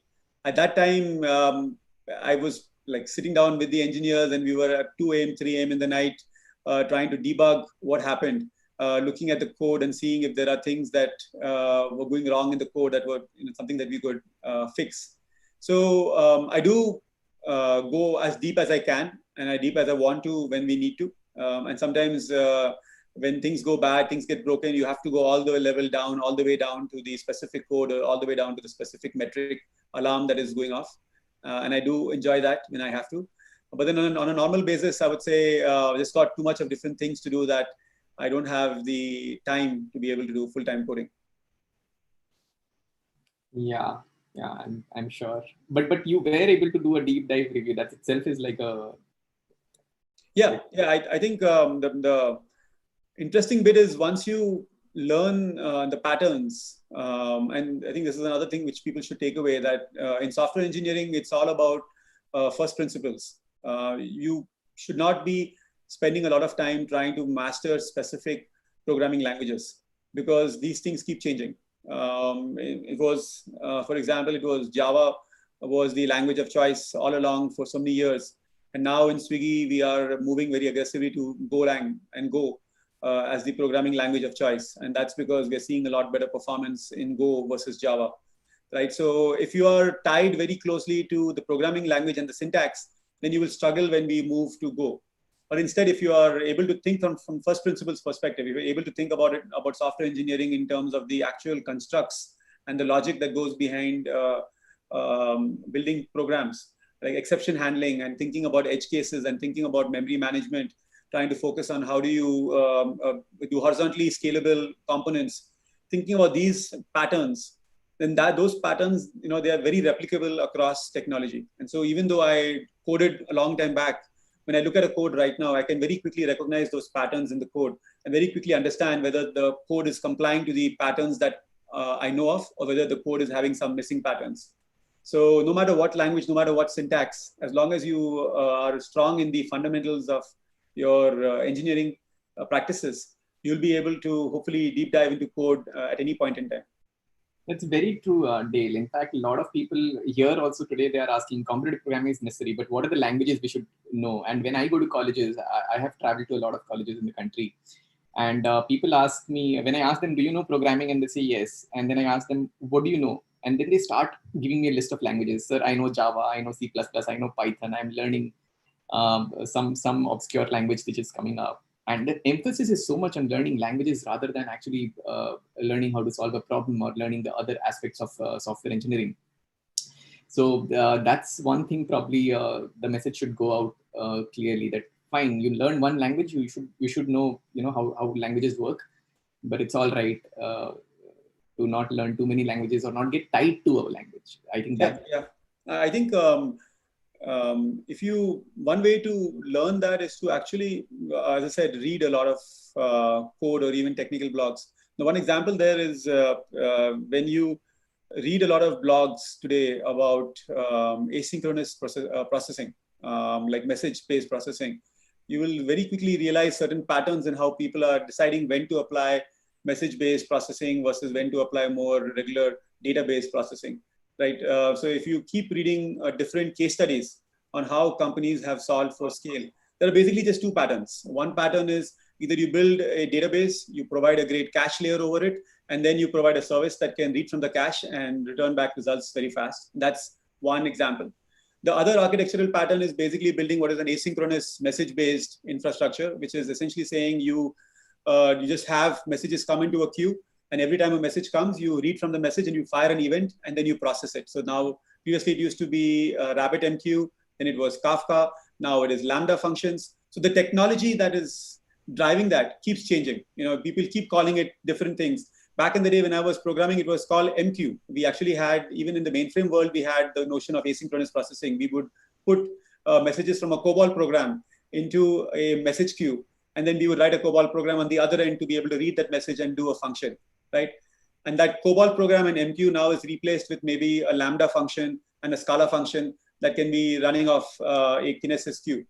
At that time, I was like sitting down with the engineers, and we were at 2 a.m., 3 a.m. in the night trying to debug what happened, looking at the code and seeing if there are things that were going wrong in the code that were something that we could fix. So I do go as deep as I can and as deep as I want to when we need to. And sometimes when things go bad, things get broken, you have to go all the way down to the specific code, or all the way down to the specific metric alarm that is going off. And I do enjoy that when I have to. But then on a normal basis, I would say I just got too much of different things to do that I don't have the time to be able to do full-time coding. Yeah, I'm sure. But you were able to do a deep dive review. That itself is like a... Yeah. I think the interesting bit is once you learn the patterns, and I think this is another thing which people should take away, that in software engineering, it's all about first principles. You should not be spending a lot of time trying to master specific programming languages, because these things keep changing. It was, for example, it was Java was the language of choice all along for so many years. And now in Swiggy, we are moving very aggressively to Golang and Go. as the programming language of choice. And that's because we're seeing a lot better performance in Go versus Java, right? So if you are tied very closely to the programming language and the syntax, then you will struggle when we move to Go. But instead, if you are able to think from first principles perspective, if you're able to think about software engineering in terms of the actual constructs and the logic that goes behind building programs, like exception handling and thinking about edge cases and thinking about memory management, trying to focus on how do you do horizontally scalable components, thinking about these patterns, then those patterns, they are very replicable across technology. And so even though I coded a long time back, when I look at a code right now, I can very quickly recognize those patterns in the code and very quickly understand whether the code is complying to the patterns that I know of, or whether the code is having some missing patterns. So no matter what language, no matter what syntax, as long as you are strong in the fundamentals of your engineering practices, you'll be able to hopefully deep dive into code at any point in time. That's very true, Dale. In fact, a lot of people here also today, they are asking competitive programming is necessary, but what are the languages we should know? And when I go to colleges, I have traveled to a lot of colleges in the country. And people ask me, when I ask them, do you know programming? And they say yes. And then I ask them, what do you know? And then they start giving me a list of languages. Sir, I know Java, I know C++, I know Python. I'm learning some obscure language which is coming up. And the emphasis is so much on learning languages rather than actually learning how to solve a problem or learning the other aspects of software engineering. So that's one thing probably the message should go out clearly, that fine, you learn one language, you should know, how languages work, but it's all right to not learn too many languages or not get tied to a language. I think that. Yeah. I think one way to learn that is to actually, as I said, read a lot of code or even technical blogs. Now, one example there is when you read a lot of blogs today about asynchronous processing, like message-based processing, you will very quickly realize certain patterns in how people are deciding when to apply message-based processing versus when to apply more regular database processing. Right. So if you keep reading different case studies on how companies have solved for scale, there are basically just two patterns. One pattern is either you build a database, you provide a great cache layer over it, and then you provide a service that can read from the cache and return back results very fast. That's one example. The other architectural pattern is basically building what is an asynchronous message-based infrastructure, which is essentially saying you just have messages come into a queue. And every time a message comes, you read from the message and you fire an event and then you process it. So now, previously it used to be RabbitMQ, then it was Kafka, now it is Lambda functions. So the technology that is driving that keeps changing. People keep calling it different things. Back in the day when I was programming, it was called MQ. We actually had, even in the mainframe world, we had the notion of asynchronous processing. We would put messages from a COBOL program into a message queue, and then we would write a COBOL program on the other end to be able to read that message and do a function. Right? And that COBOL program in MQ now is replaced with maybe a Lambda function and a Scala function that can be running off a Kinesis queue.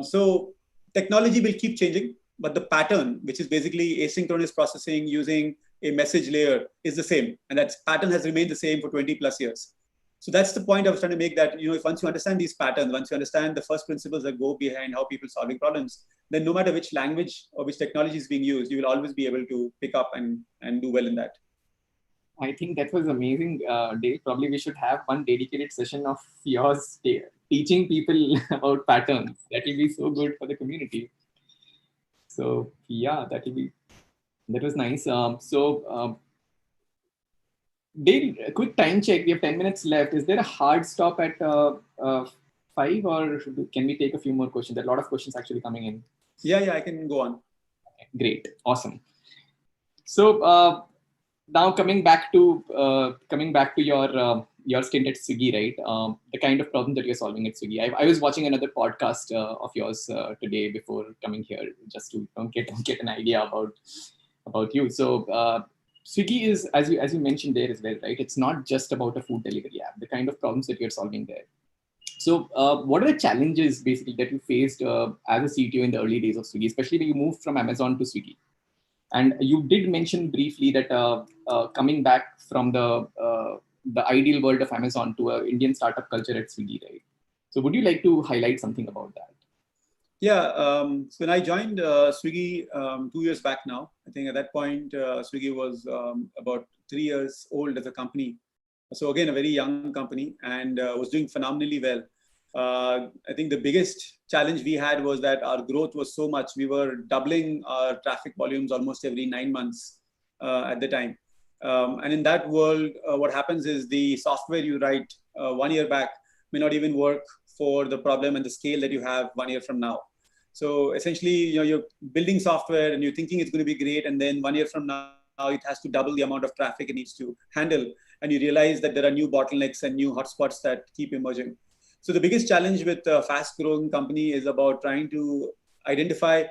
So technology will keep changing, but the pattern, which is basically asynchronous processing using a message layer, is the same. And that pattern has remained the same for 20 plus years. So that's the point I was trying to make, that if once you understand these patterns, once you understand the first principles that go behind how people solving problems, then no matter which language or which technology is being used, you will always be able to pick up and do well in that. I think that was amazing, Dave. Probably we should have one dedicated session of yours teaching people about patterns. That will be so good for the community. So yeah, that was nice. Dale, a quick time check. We have 10 minutes left. Is there a hard stop at 5, or can we take a few more questions? There are a lot of questions actually coming in. Yeah, I can go on. Okay, great, awesome. So now coming back to your stint at Swiggy, right? The kind of problem that you're solving at Swiggy. I was watching another podcast of yours today before coming here, just to get an idea about you. So Swiggy is, as you mentioned there as well, right? It's not just about a food delivery app. The kind of problems that you're solving there. So what are the challenges basically that you faced as a CTO in the early days of Swiggy, especially when you moved from Amazon to Swiggy? And you did mention briefly that coming back from the ideal world of Amazon to an Indian startup culture at Swiggy, right? So would you like to highlight something about that? Yeah, so when I joined Swiggy 2 years back now, I think at that point, Swiggy was about 3 years old as a company. So again, a very young company, and was doing phenomenally well. I think the biggest challenge we had was that our growth was so much. We were doubling our traffic volumes almost every 9 months at the time. And in that world, what happens is the software you write 1 year back may not even work for the problem and the scale that you have 1 year from now. So essentially, you're building software and you're thinking it's going to be great, and then 1 year from now, it has to double the amount of traffic it needs to handle, and you realize that there are new bottlenecks and new hotspots that keep emerging. So the biggest challenge with a fast-growing company is about trying to identify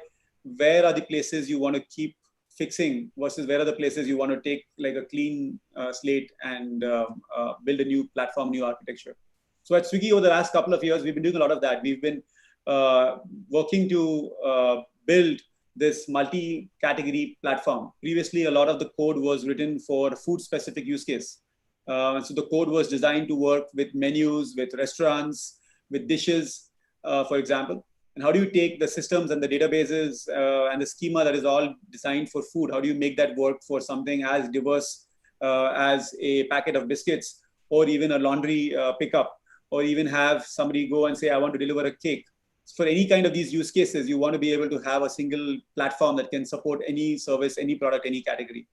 where are the places you want to keep fixing versus where are the places you want to take like a clean slate and build a new platform, new architecture. So at Swiggy over the last couple of years, we've been doing a lot of that. We've been working to build this multi-category platform. Previously, a lot of the code was written for food-specific use case. So the code was designed to work with menus, with restaurants, with dishes, for example. And how do you take the systems and the databases and the schema that is all designed for food? How do you make that work for something as diverse as a packet of biscuits, or even a laundry pickup, or even have somebody go and say, I want to deliver a cake? For any kind of these use cases, you want to be able to have a single platform that can support any service, any product, any category.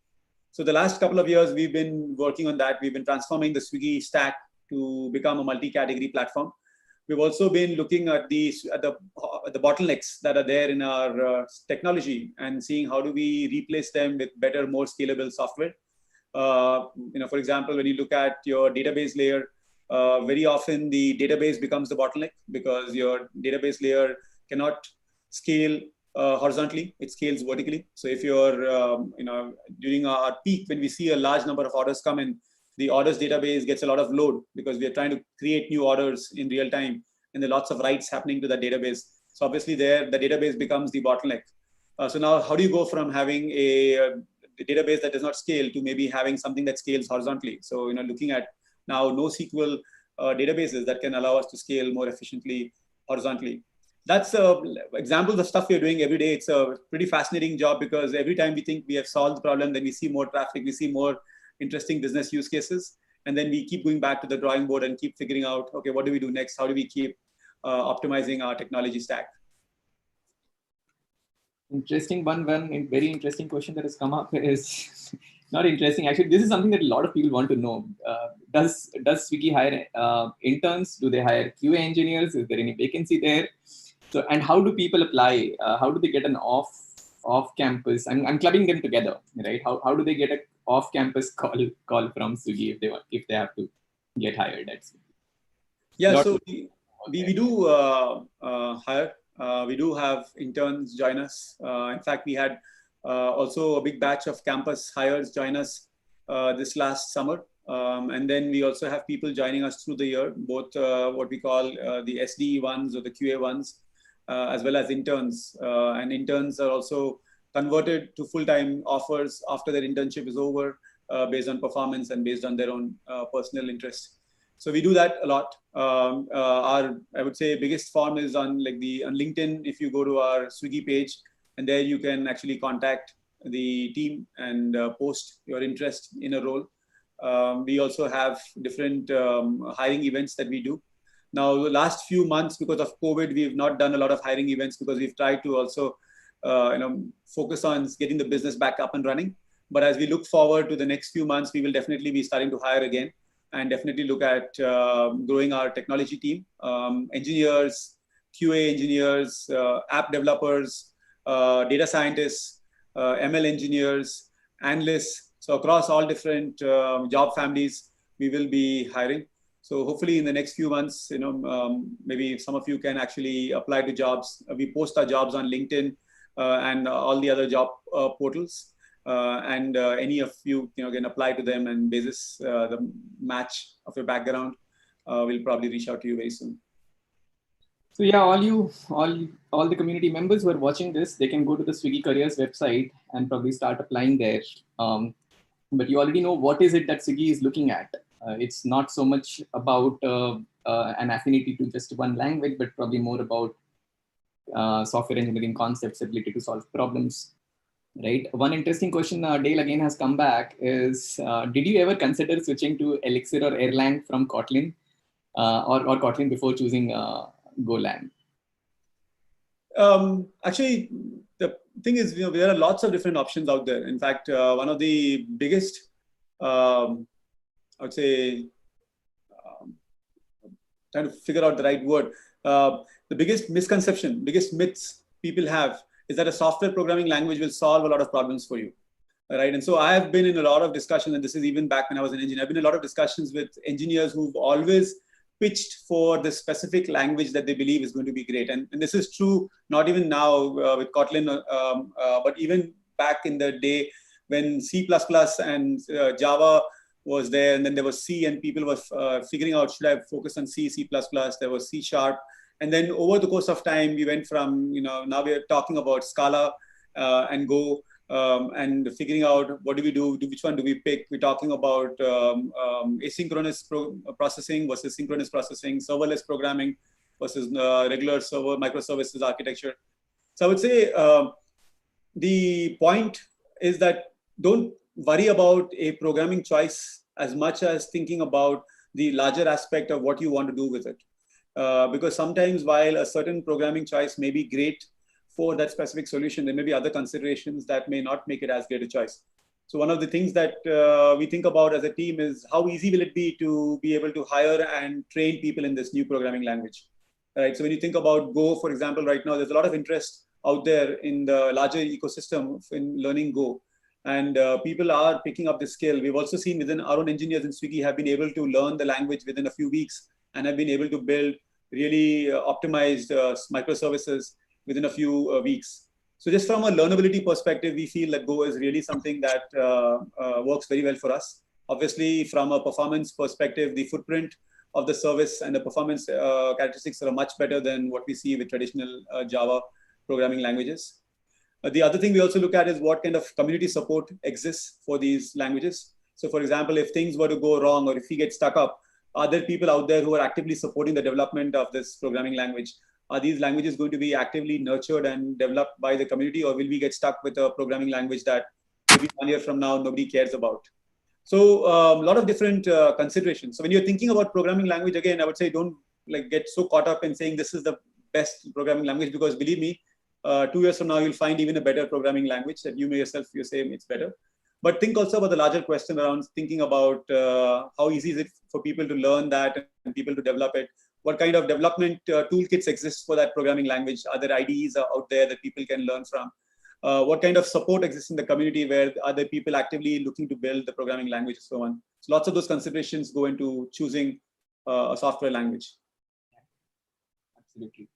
So the last couple of years, we've been working on that. We've been transforming the Swiggy stack to become a multi-category platform. We've also been looking at the bottlenecks that are there in our technology and seeing how do we replace them with better, more scalable software. For example, when you look at your database layer, very often the database becomes the bottleneck because your database layer cannot scale horizontally, it scales vertically. So if you're, during our peak, when we see a large number of orders come in, the orders database gets a lot of load because we are trying to create new orders in real time, and there are lots of writes happening to that database. So obviously there, the database becomes the bottleneck. So now how do you go from having a database that does not scale to maybe having something that scales horizontally? So, looking at now NoSQL databases that can allow us to scale more efficiently horizontally. That's examples of stuff we're doing every day. It's a pretty fascinating job because every time we think we have solved the problem, then we see more traffic, we see more interesting business use cases. And then we keep going back to the drawing board and keep figuring out, okay, what do we do next? How do we keep optimizing our technology stack? Interesting. One very interesting question that has come up is not interesting. Actually, this is something that a lot of people want to know. Does Swiggy hire interns? Do they hire QA engineers? Is there any vacancy there? So, and how do people apply? How do they get an off-campus? I'm clubbing them together, right? How do they get an off-campus call from Swiggy if they have to get hired at Swiggy? Yeah, so we do hire. We do have interns join us. In fact, we had also a big batch of campus hires join us this last summer. And then we also have people joining us through the year, both what we call the SDE ones or the QA ones, as well as interns. And interns are also converted to full-time offers after their internship is over based on performance and based on their own personal interest. So we do that a lot. I would say, biggest form is on LinkedIn. If you go to our Swiggy page, and there you can actually contact the team and post your interest in a role. We also have different hiring events that we do. Now, the last few months, because of COVID, we've not done a lot of hiring events because we've tried to also focus on getting the business back up and running. But as we look forward to the next few months, we will definitely be starting to hire again, and definitely look at growing our technology team, engineers, QA engineers, app developers, data scientists, ML engineers, analysts. So across all different job families, we will be hiring. So hopefully in the next few months, maybe some of you can actually apply to jobs. We post our jobs on LinkedIn and all the other job portals. And any of you, can apply to them, and basis the match of your background, we'll probably reach out to you very soon. So yeah, all the community members who are watching this, they can go to the Swiggy Careers website and probably start applying there. But you already know what is it that Swiggy is looking at. It's not so much about an affinity to just one language, but probably more about software engineering concepts, ability to solve problems. Right. One interesting question Dale again has come back is, did you ever consider switching to Elixir or Erlang from Kotlin or Kotlin before choosing Golang? Actually, the thing is, there are lots of different options out there. In fact, one of the biggest, I would say, trying to figure out the right word, the biggest misconception, biggest myths people have is that a software programming language will solve a lot of problems for you, right? And so I have been in a lot of discussions, and this is even back when I was an engineer, I've been in a lot of discussions with engineers who've always pitched for the specific language that they believe is going to be great. And this is true, not even now with Kotlin, but even back in the day when C++ and Java was there, and then there was C, and people were figuring out, should I focus on C, C++, there was C#. And then over the course of time, we went from, now we're talking about Scala and Go, and figuring out what do we do, which one do we pick. We're talking about asynchronous processing versus synchronous processing, serverless programming versus regular server microservices architecture. So I would say the point is that don't worry about a programming choice as much as thinking about the larger aspect of what you want to do with it. Because sometimes while a certain programming choice may be great for that specific solution, there may be other considerations that may not make it as great a choice. So one of the things that we think about as a team is how easy will it be to be able to hire and train people in this new programming language, right? So when you think about Go, for example, right now, there's a lot of interest out there in the larger ecosystem in learning Go. And people are picking up the skill. We've also seen within our own engineers in Swiggy have been able to learn the language within a few weeks and have been able to build really optimized microservices within a few weeks. So just from a learnability perspective, we feel that Go is really something that works very well for us. Obviously, from a performance perspective, the footprint of the service and the performance characteristics are much better than what we see with traditional Java programming languages. The other thing we also look at is what kind of community support exists for these languages. So for example, if things were to go wrong or if we get stuck up, are there people out there who are actively supporting the development of this programming language? Are these languages going to be actively nurtured and developed by the community, or will we get stuck with a programming language that maybe 1 year from now nobody cares about? So a lot of different considerations. So when you're thinking about programming language, again, I would say don't get so caught up in saying this is the best programming language, because believe me, 2 years from now, you'll find even a better programming language that you may yourself, you say it's better. But think also about the larger question around thinking about how easy is it for people to learn that and people to develop it. What kind of development toolkits exist for that programming language? Are there IDEs out there that people can learn from? What kind of support exists in the community where are there people actively looking to build the programming language and so on? So lots of those considerations go into choosing a software language. Absolutely.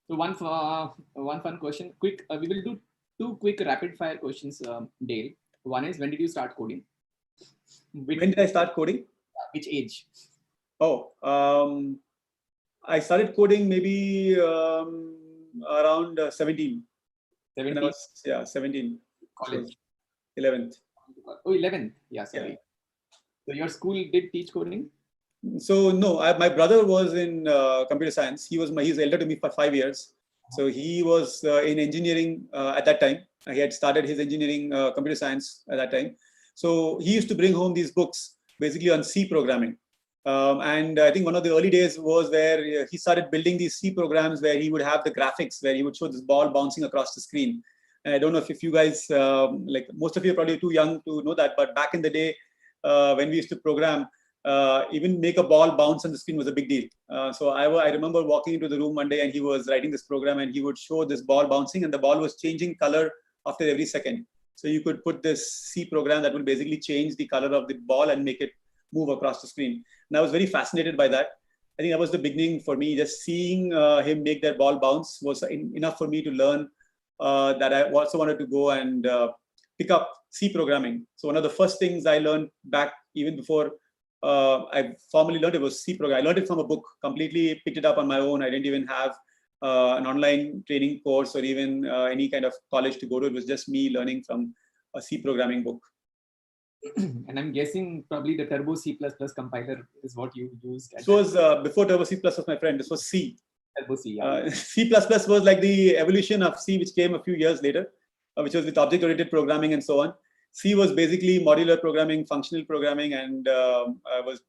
So one fun question, quick, we will do 2 quick rapid fire questions, Dale. One is, when did you start coding? When did I start coding? Which age? Oh, I started coding maybe around 17. 17? Yeah, 17. College? So 11th. Oh, 11th. Yeah, sorry. Yeah. So your school did teach coding? So no, my brother was in computer science. He's elder to me for 5 years. So he was in engineering at that time. He had started his engineering computer science at that time. So he used to bring home these books basically on C programming. And I think one of the early days was where he started building these C programs where he would have the graphics, where he would show this ball bouncing across the screen. And I don't know if you guys, most of you are probably too young to know that, but back in the day when we used to program, even make a ball bounce on the screen was a big deal. So I remember walking into the room one day and he was writing this program and he would show this ball bouncing and the ball was changing color after every second. So you could put this C program that would basically change the color of the ball and make it move across the screen. And I was very fascinated by that. I think that was the beginning for me. Just seeing him make that ball bounce was enough for me to learn that I also wanted to go and pick up C programming. So one of the first things I learned back even before I formally learned it was C programming. I learned it from a book, completely picked it up on my own. I didn't even have an online training course or even any kind of college to go to. It was just me learning from a C programming book. And I'm guessing probably the Turbo C++ compiler is what you used. This was before Turbo C++, my friend. This was C. Turbo C, yeah. C++ was like the evolution of C, which came a few years later, which was with object-oriented programming and so on. C was basically modular programming, functional programming, and was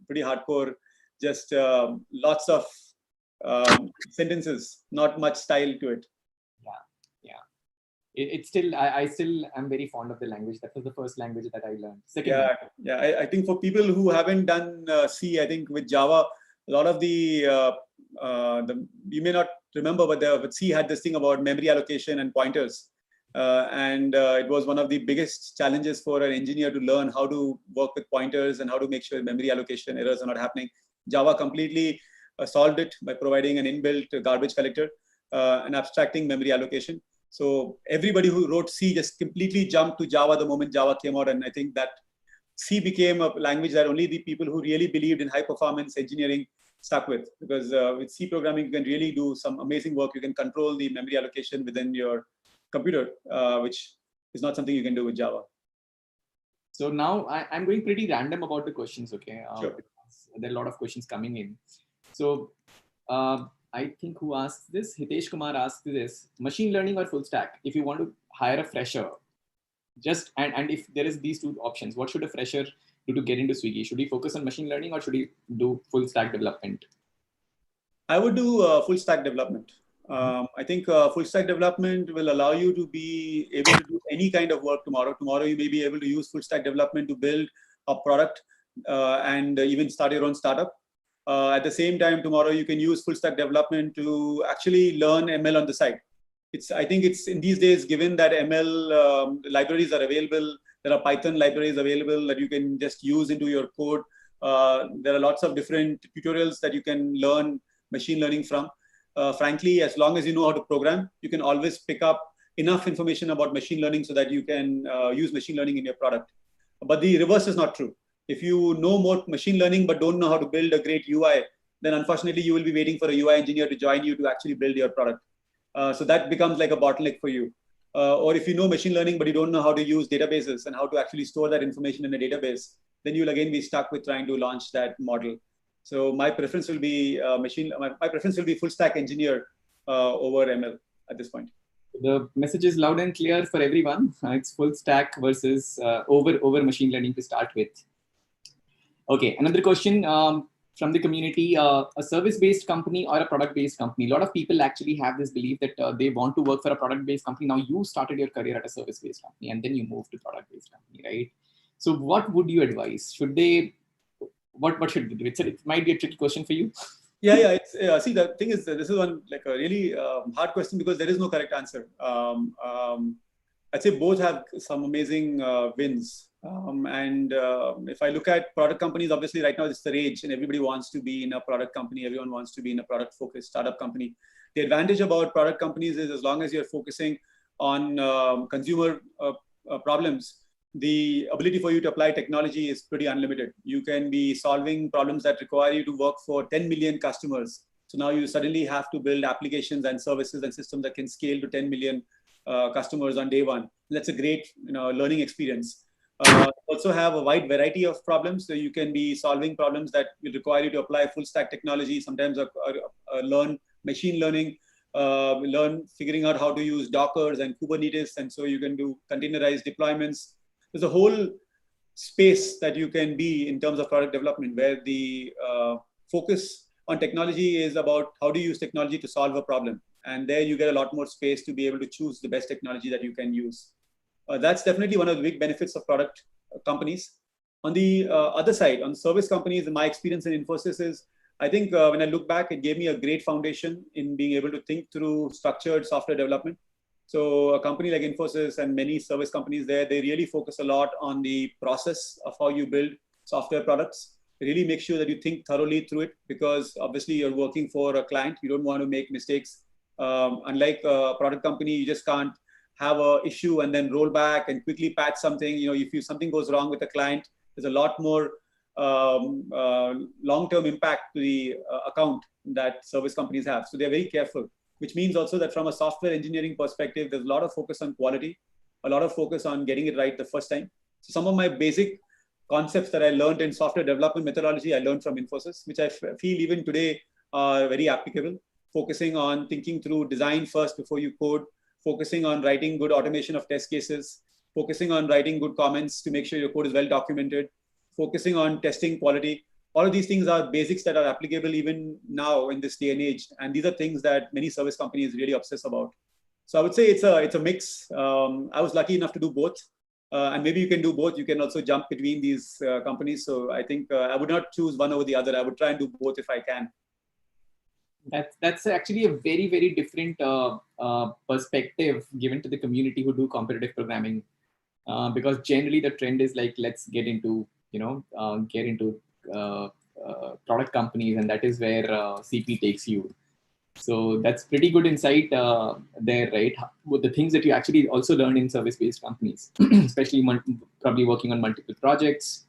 pretty hardcore. Just lots of sentences, not much style to it. It's still, I still am very fond of the language. That was the first language that I learned. I think for people who haven't done C, I think with Java, a lot of the you may not remember, but C had this thing about memory allocation and pointers. And it was one of the biggest challenges for an engineer to learn how to work with pointers and how to make sure memory allocation errors are not happening. Java completely solved it by providing an inbuilt garbage collector and abstracting memory allocation. So everybody who wrote C just completely jumped to Java the moment Java came out. And I think that C became a language that only the people who really believed in high performance engineering stuck with. Because with C programming, you can really do some amazing work. You can control the memory allocation within your computer, which is not something you can do with Java. So now I'm going pretty random about the questions, okay? Sure. There are a lot of questions coming in. So I think who asked this? Hitesh Kumar asked this: machine learning or full stack? If you want to hire a fresher, and if there is these two options, what should a fresher do to get into Swiggy? Should he focus on machine learning or should he do full stack development? I would do full stack development. I think full stack development will allow you to be able to do any kind of work tomorrow. Tomorrow, you may be able to use full stack development to build a product and even start your own startup. At the same time, tomorrow, you can use full stack development to actually learn ML on the side. I think it's in these days, given that ML libraries are available, there are Python libraries available that you can just use into your code. There are lots of different tutorials that you can learn machine learning from. Frankly, as long as you know how to program, you can always pick up enough information about machine learning so that you can use machine learning in your product. But the reverse is not true. If you know more machine learning but don't know how to build a great UI, then unfortunately you will be waiting for a UI engineer to join you to actually build your product. So that becomes like a bottleneck for you. Or if you know machine learning but you don't know how to use databases and how to actually store that information in a database, then you'll again be stuck with trying to launch that model. So my preference will be my preference will be full stack engineer over ML at this point. The message is loud and clear for everyone. It's full stack versus over machine learning to start with. Okay, another question from the community: a service-based company or a product-based company? A lot of people actually have this belief that they want to work for a product-based company. Now you started your career at a service-based company and then you moved to product-based company, right? So what would you advise? Should they? What should they do? It might be a tricky question for you. Yeah. See, the thing is, this is one like a really hard question because there is no correct answer. I'd say both have some amazing wins. If I look at product companies, obviously right now it's the rage and everybody wants to be in a product company. Everyone wants to be in a product focused startup company. The advantage about product companies is as long as you're focusing on consumer problems, the ability for you to apply technology is pretty unlimited. You can be solving problems that require you to work for 10 million customers. So now you suddenly have to build applications and services and systems that can scale to 10 million customers on day one. That's a great learning experience. Also have a wide variety of problems. So you can be solving problems that will require you to apply full stack technology, sometimes learn machine learning, learn figuring out how to use Dockers and Kubernetes. And so you can do containerized deployments. There's a whole space that you can be in terms of product development where the focus on technology is about how do you use technology to solve a problem. And there you get a lot more space to be able to choose the best technology that you can use. That's definitely one of the big benefits of product companies. On the other side, on service companies, my experience in Infosys is, I think when I look back, it gave me a great foundation in being able to think through structured software development. So a company like Infosys and many service companies there, they really focus a lot on the process of how you build software products. They really make sure that you think thoroughly through it because obviously you're working for a client. You don't want to make mistakes. Unlike a product company, you just can't have an issue and then roll back and quickly patch something. If something goes wrong with a client, there's a lot more long-term impact to the account that service companies have. So they're very careful, which means also that from a software engineering perspective, there's a lot of focus on quality, a lot of focus on getting it right the first time. So some of my basic concepts that I learned in software development methodology, I learned from Infosys, which I feel even today are very applicable. focusing on thinking through design first before you code, focusing on writing good automation of test cases, focusing on writing good comments to make sure your code is well documented, focusing on testing quality. All of these things are basics that are applicable even now in this day and age. And these are things that many service companies really obsess about. So I would say it's a mix. I was lucky enough to do both. And maybe you can do both. You can also jump between these companies. So I think I would not choose one over the other. I would try and do both if I can. That's actually a very, very different perspective given to the community who do competitive programming, because generally the trend is like, let's get into product companies, and that is where CP takes you. So that's pretty good insight there, right? With the things that you actually also learn in service-based companies, especially probably working on multiple projects.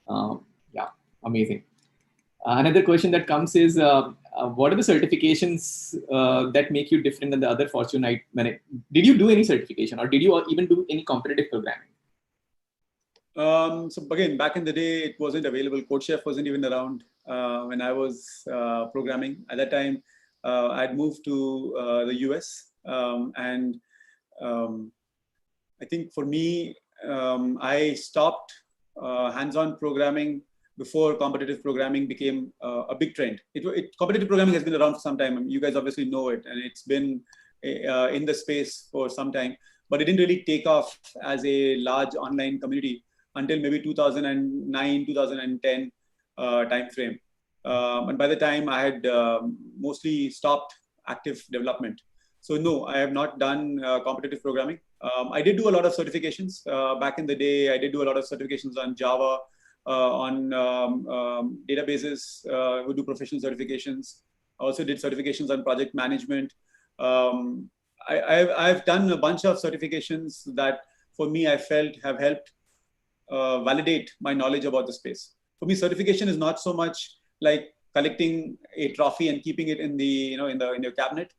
Yeah, amazing. Another question that comes is, what are the certifications that make you different than the other Fortune? Did you do any certification, or did you even do any competitive programming? So again, back in the day, it wasn't available. CodeChef wasn't even around when I was programming. At that time, I'd moved to the US. And I think for me, I stopped hands-on programming before competitive programming became a big trend. Competitive programming has been around for some time. I mean, you guys obviously know it, and it's been in the space for some time, but it didn't really take off as a large online community until maybe 2009, 2010 timeframe. And by the time I had mostly stopped active development. So no, I have not done competitive programming. I did do a lot of certifications. Back in the day, I did do a lot of certifications on Java, on databases, we do professional certifications. I also did certifications on project management. I've done a bunch of certifications that for me, I felt have helped validate my knowledge about the space. For me, certification is not so much like collecting a trophy and keeping it in the in your cabinet.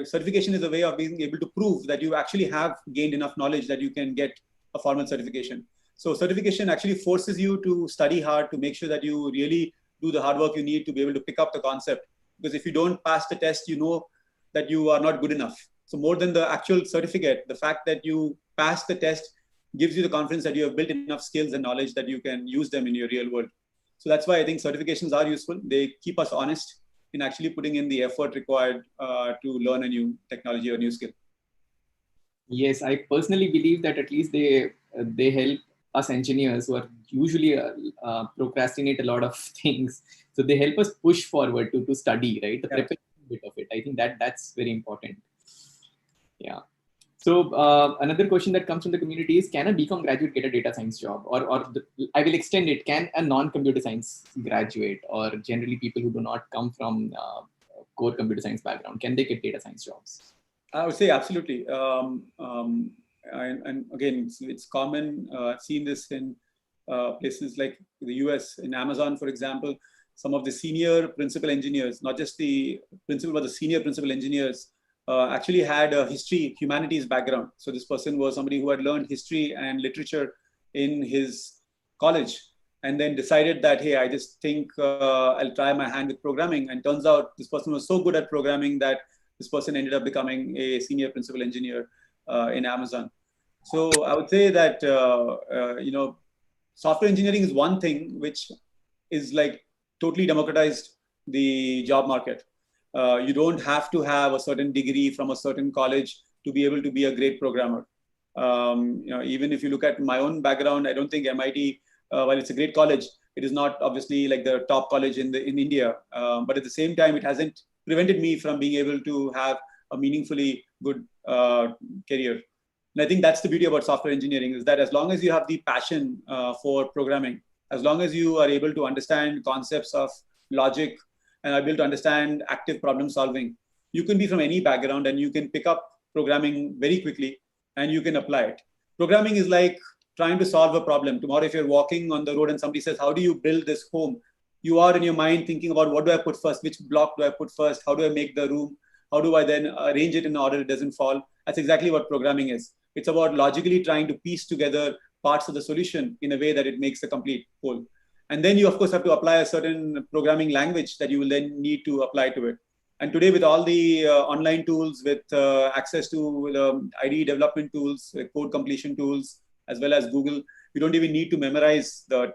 Certification is a way of being able to prove that you actually have gained enough knowledge that you can get a formal certification. So certification actually forces you to study hard to make sure that you really do the hard work you need to be able to pick up the concept. Because if you don't pass the test, you know that you are not good enough. So more than the actual certificate, the fact that you pass the test gives you the confidence that you have built enough skills and knowledge that you can use them in your real world. So that's why I think certifications are useful. They keep us honest in actually putting in the effort required to learn a new technology or new skill. Yes, I personally believe that at least they help us engineers who are usually procrastinate a lot of things. So they help us push forward to study, right? The preparation bit of it. I think that's very important. Yeah. So another question that comes from the community is, can a BCom graduate get a data science job? I will extend it. Can a non-computer science graduate, or generally people who do not come from core computer science background, can they get data science jobs? I would say absolutely. And again, it's common. I've seen this in places like the US, in Amazon, for example. Some of the senior principal engineers, not just the principal, but the senior principal engineers, actually had a humanities background. So this person was somebody who had learned history and literature in his college, and then decided that, hey, I just think I'll try my hand with programming. And turns out this person was so good at programming that this person ended up becoming a senior principal engineer in Amazon. So I would say that, software engineering is one thing which is like totally democratized the job market. You don't have to have a certain degree from a certain college to be able to be a great programmer. Even if you look at my own background, I don't think MIT, while it's a great college, it is not obviously like the top college in India. But at the same time, it hasn't prevented me from being able to have a meaningfully good career. And I think that's the beauty about software engineering, is that as long as you have the passion for programming, as long as you are able to understand concepts of logic and are able to understand active problem solving, you can be from any background and you can pick up programming very quickly and you can apply it. Programming is like trying to solve a problem. Tomorrow, if you're walking on the road and somebody says, how do you build this home? You are in your mind thinking about, what do I put first? Which block do I put first? How do I make the room? How do I then arrange it in order it doesn't fall? That's exactly what programming is. It's about logically trying to piece together parts of the solution in a way that it makes a complete whole. And then you, of course, have to apply a certain programming language that you will then need to apply to it. And today, with all the online tools, with access to the IDE development tools, code completion tools, as well as Google, you don't even need to memorize the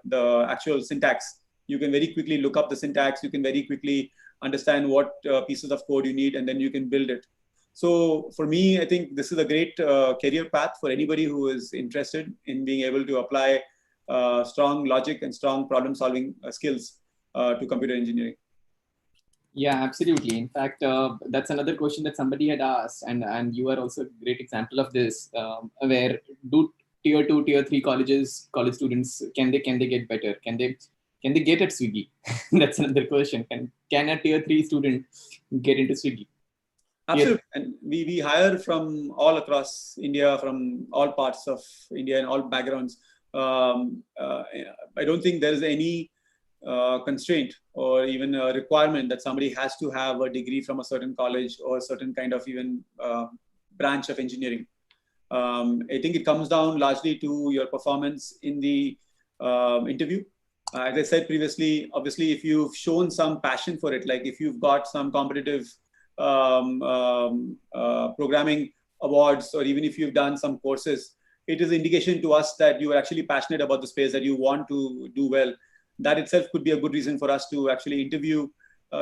actual syntax. You can very quickly look up the syntax. You can very quickly understand what pieces of code you need, and then you can build it. So for me, I think this is a great career path for anybody who is interested in being able to apply strong logic and strong problem-solving skills to computer engineering. Yeah, absolutely. In fact, that's another question that somebody had asked, and you are also a great example of this. Where do tier 2, tier 3 college students can they get better? Can they get at Swiggy? That's another question. Can a tier 3 student get into Swiggy? Absolutely. And we hire from all across India, from all parts of India and all backgrounds. I don't think there is any constraint or even a requirement that somebody has to have a degree from a certain college or a certain kind of even branch of engineering. I think it comes down largely to your performance in the interview. As I said previously, obviously, if you've shown some passion for it, like if you've got some competitive programming awards, or even if you've done some courses, it is an indication to us that you are actually passionate about the space, that you want to do well. That itself could be a good reason for us to actually interview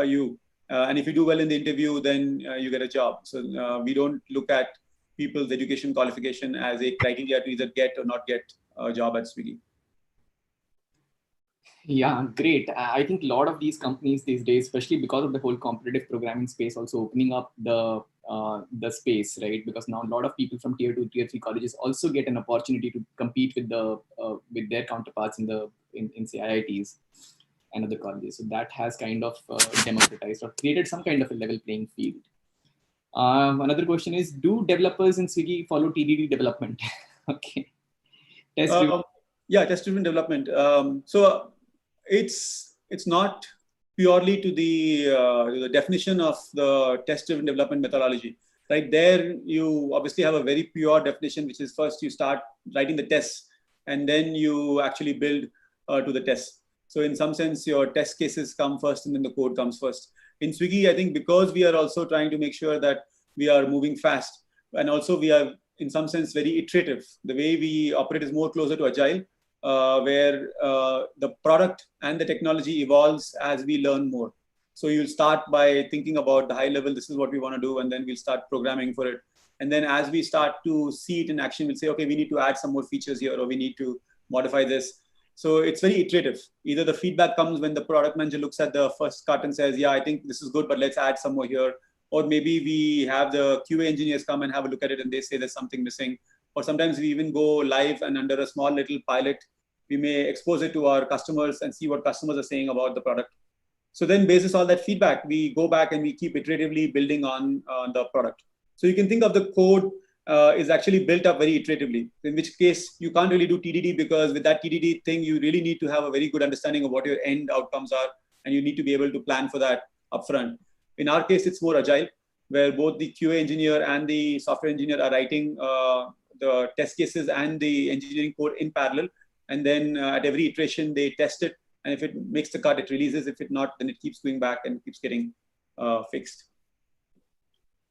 you. And if you do well in the interview, then you get a job. So we don't look at people's education qualification as a criteria to either get or not get a job at Swiggy. Yeah, great. I think a lot of these companies these days, especially because of the whole competitive programming space, also opening up the space, right? Because now a lot of people from tier 2, tier 3 colleges also get an opportunity to compete with with their counterparts in say IITs and other colleges. So that has kind of democratized or created some kind of a level playing field. Another question is, do developers in Swiggy follow TDD development? Okay. Yeah, test-driven development. So it's not purely to the definition of the test-driven development methodology. Right there, you obviously have a very pure definition, which is first you start writing the tests, and then you actually build to the tests. So in some sense, your test cases come first, and then the code comes first. In Swiggy, I think because we are also trying to make sure that we are moving fast, and also we are in some sense very iterative. The way we operate is more closer to agile, where the product and the technology evolves as we learn more. So you'll start by thinking about the high level, this is what we want to do, and then we'll start programming for it. And then as we start to see it in action, we'll say, okay, we need to add some more features here, or we need to modify this. So it's very iterative. Either the feedback comes when the product manager looks at the first cut and says, yeah, I think this is good, but let's add some more here. Or maybe we have the QA engineers come and have a look at it and they say there's something missing. Or sometimes we even go live, and under a small little pilot, we may expose it to our customers and see what customers are saying about the product. So then basis all that feedback, we go back and we keep iteratively building on the product. So you can think of the code is actually built up very iteratively, in which case you can't really do TDD, because with that TDD thing, you really need to have a very good understanding of what your end outcomes are, and you need to be able to plan for that upfront. In our case, it's more agile, where both the QA engineer and the software engineer are writing the test cases and the engineering code in parallel. And then at every iteration, they test it. And if it makes the cut, it releases. If it not, then it keeps going back and keeps getting fixed.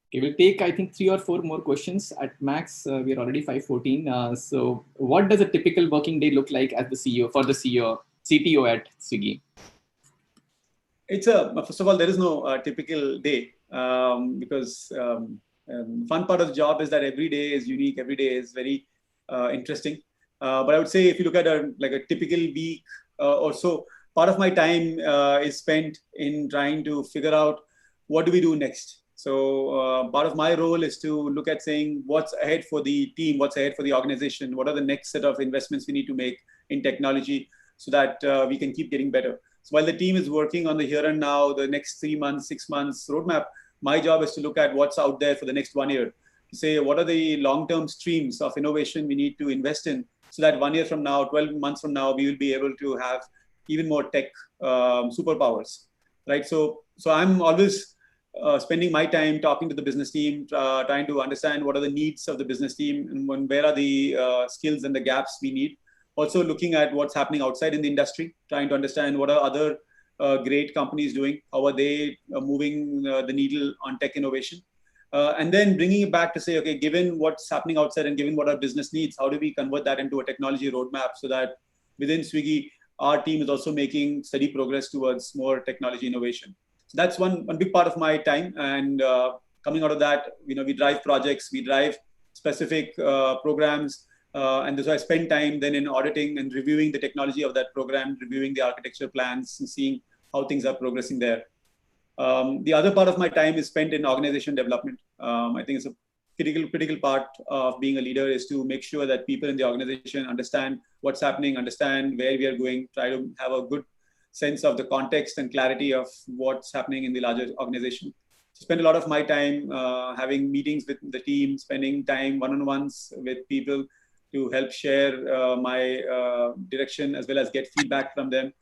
Okay, we'll take, I think, 3 or 4 more questions at max. We are already 5:14. So what does a typical working day look like as the CEO, for the CTO at Swiggy? First of all, there is no typical day, because fun part of the job is that every day is unique. Every day is very interesting. But I would say if you look at a typical week or so, part of my time is spent in trying to figure out what do we do next. So part of my role is to look at saying what's ahead for the team, what's ahead for the organization, what are the next set of investments we need to make in technology so that we can keep getting better. So while the team is working on the here and now, the next 3 months, 6 months roadmap, my job is to look at what's out there for the next 1 year, to say what are the long-term streams of innovation we need to invest in, so that 1 year from now, 12 months from now, we will be able to have even more tech superpowers, right? So I'm always spending my time talking to the business team, trying to understand what are the needs of the business team and where are the skills and the gaps we need. Also looking at what's happening outside in the industry, trying to understand what are other great companies doing? How are they moving the needle on tech innovation? And then bringing it back to say, okay, given what's happening outside and given what our business needs, how do we convert that into a technology roadmap so that within Swiggy, our team is also making steady progress towards more technology innovation. So that's one big part of my time. And coming out of that, we drive projects, we drive specific programs. And so I spend time then in auditing and reviewing the technology of that program, reviewing the architecture plans and seeing how things are progressing there. The other part of my time is spent in organization development. I think it's a critical part of being a leader is to make sure that people in the organization understand what's happening, understand where we are going, try to have a good sense of the context and clarity of what's happening in the larger organization. Spend a lot of my time having meetings with the team, spending time one-on-ones with people to help share my direction as well as get feedback from them.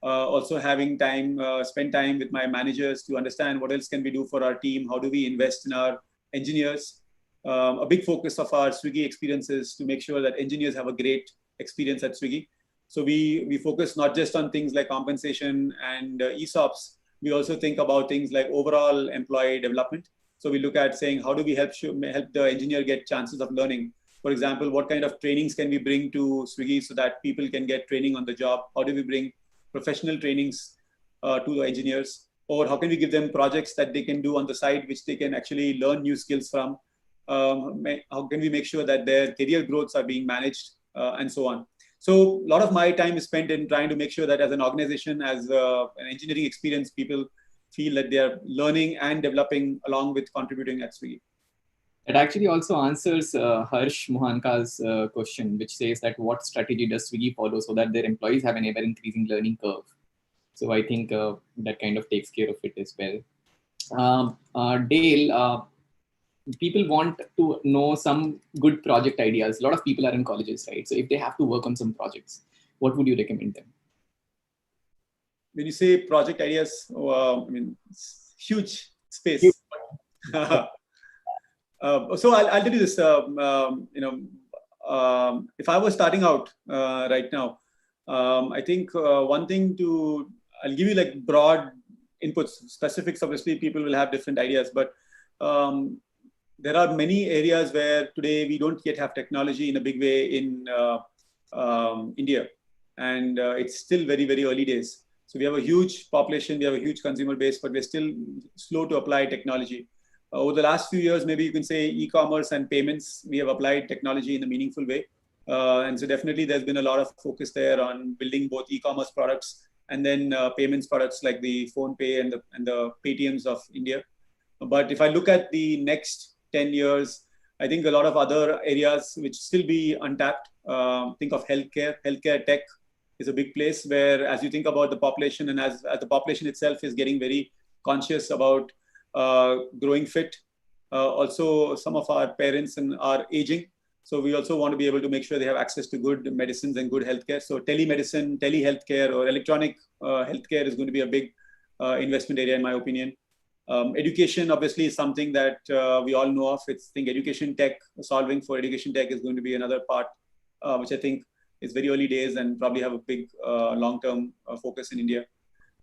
Also having time, spend time with my managers to understand what else can we do for our team, how do we invest in our engineers. A big focus of our Swiggy experience is to make sure that engineers have a great experience at Swiggy. So we focus not just on things like compensation and ESOPs, we also think about things like overall employee development. So we look at saying, how do we help the engineer get chances of learning? For example, what kind of trainings can we bring to Swiggy so that people can get training on the job? How do we bring professional trainings to the engineers? Or how can we give them projects that they can do on the side, which they can actually learn new skills from? How can we make sure that their career growths are being managed and so on? So a lot of my time is spent in trying to make sure that as an organization, as an engineering experience, people feel that they are learning and developing along with contributing at Swiggy. It actually also answers Harsh Mohanka's question, which says that what strategy does Swiggy follow so that their employees have an ever-increasing learning curve? So I think that kind of takes care of it as well. Dale, people want to know some good project ideas. A lot of people are in colleges, right? So if they have to work on some projects, what would you recommend them? When you say project ideas, I mean, it's huge space. So I'll tell you this, if I was starting out right now, I think one thing I'll give you like broad inputs. Specifics, obviously, people will have different ideas, but there are many areas where today we don't yet have technology in a big way in India. And it's still very, very early days. So we have a huge population, we have a huge consumer base, but we're still slow to apply technology. Over the last few years, maybe you can say e-commerce and payments, we have applied technology in a meaningful way. And so definitely there's been a lot of focus there on building both e-commerce products and then payments products like the PhonePe and the Paytms of India. But if I look at the next 10 years, I think a lot of other areas which still be untapped. Think of healthcare. Healthcare tech is a big place where, as you think about the population and as the population itself is getting very conscious about growing fit. Also, some of our parents are aging. So we also want to be able to make sure they have access to good medicines and good healthcare. So telemedicine, telehealthcare, or electronic healthcare is going to be a big investment area, in my opinion. Education, obviously, is something that we all know of. I think education tech, solving for education tech is going to be another part, which I think is very early days and probably have a big long-term focus in India.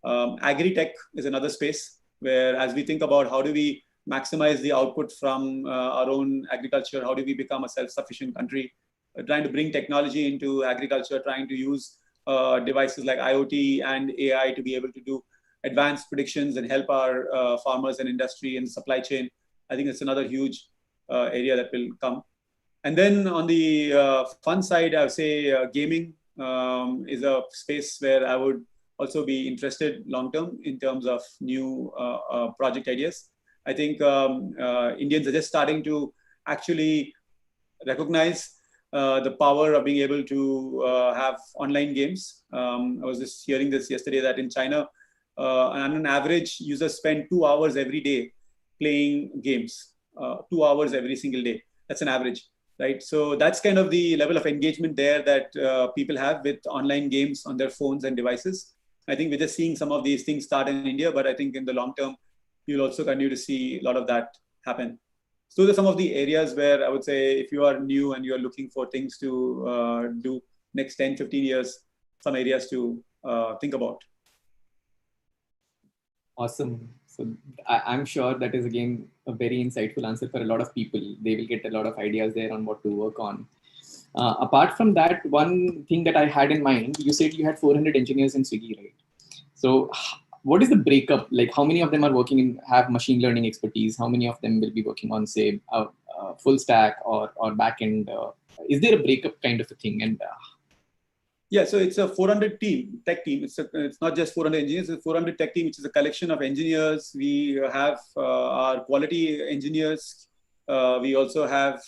Agri-tech is another space where, as we think about how do we maximize the output from our own agriculture, how do we become a self-sufficient country, trying to bring technology into agriculture, trying to use devices like IoT and AI to be able to do advanced predictions and help our farmers and industry and supply chain. I think it's another huge area that will come. And then on the fun side, I would say gaming is a space where I would also be interested long-term in terms of new project ideas. I think Indians are just starting to actually recognize the power of being able to have online games. I was just hearing this yesterday that in China, on an average, users spend 2 hours every day playing games, 2 hours every single day. That's an average, right? So that's kind of the level of engagement there that people have with online games on their phones and devices. I think we're just seeing some of these things start in India, but I think in the long term, you'll also continue to see a lot of that happen. So those are some of the areas where I would say if you are new and you're looking for things to do next 10, 15 years, some areas to think about. Awesome. So I'm sure that is again a very insightful answer for a lot of people. They will get a lot of ideas there on what to work on. Apart from that, one thing that I had in mind, you said you had 400 engineers in Swiggy, right? So what is the breakup? Like how many of them are working in, have machine learning expertise? How many of them will be working on, say, full stack or back end? Is there a breakup kind of a thing? And Yeah, so it's a 400 tech team. It's not just 400 engineers, it's a 400 tech team, which is a collection of engineers. We have our quality engineers. We also have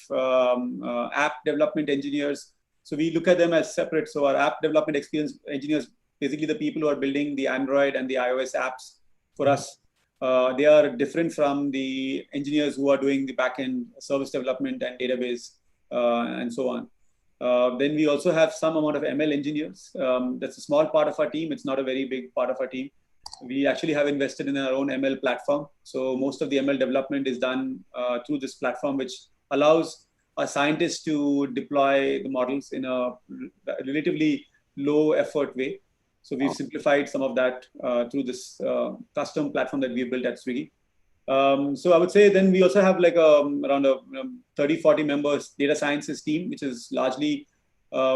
app development engineers. So we look at them as separate. So our app development experience engineers, basically the people who are building the Android and the iOS apps for us. They are different from the engineers who are doing the backend service development and database and so on. Then we also have some amount of ML engineers. That's a small part of our team. It's not a very big part of our team. We actually have invested in our own ML platform. So most of the ML development is done through this platform, which allows our scientists to deploy the models in a relatively low effort way. So we've simplified some of that through this custom platform that we built at Swiggy. So I would say then we also have like around 30, 40 members data sciences team, which is largely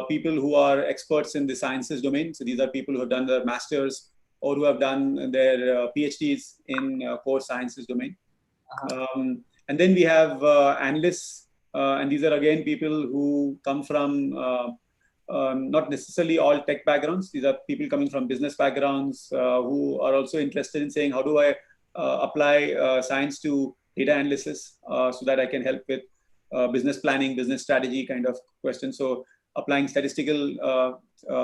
people who are experts in the sciences domain. So these are people who have done their masters or who have done their PhDs in core sciences domain. And then we have analysts, and these are again people who come from not necessarily all tech backgrounds. These are people coming from business backgrounds who are also interested in saying, how do I apply science to data analysis so that I can help with business planning, business strategy kind of questions. So applying statistical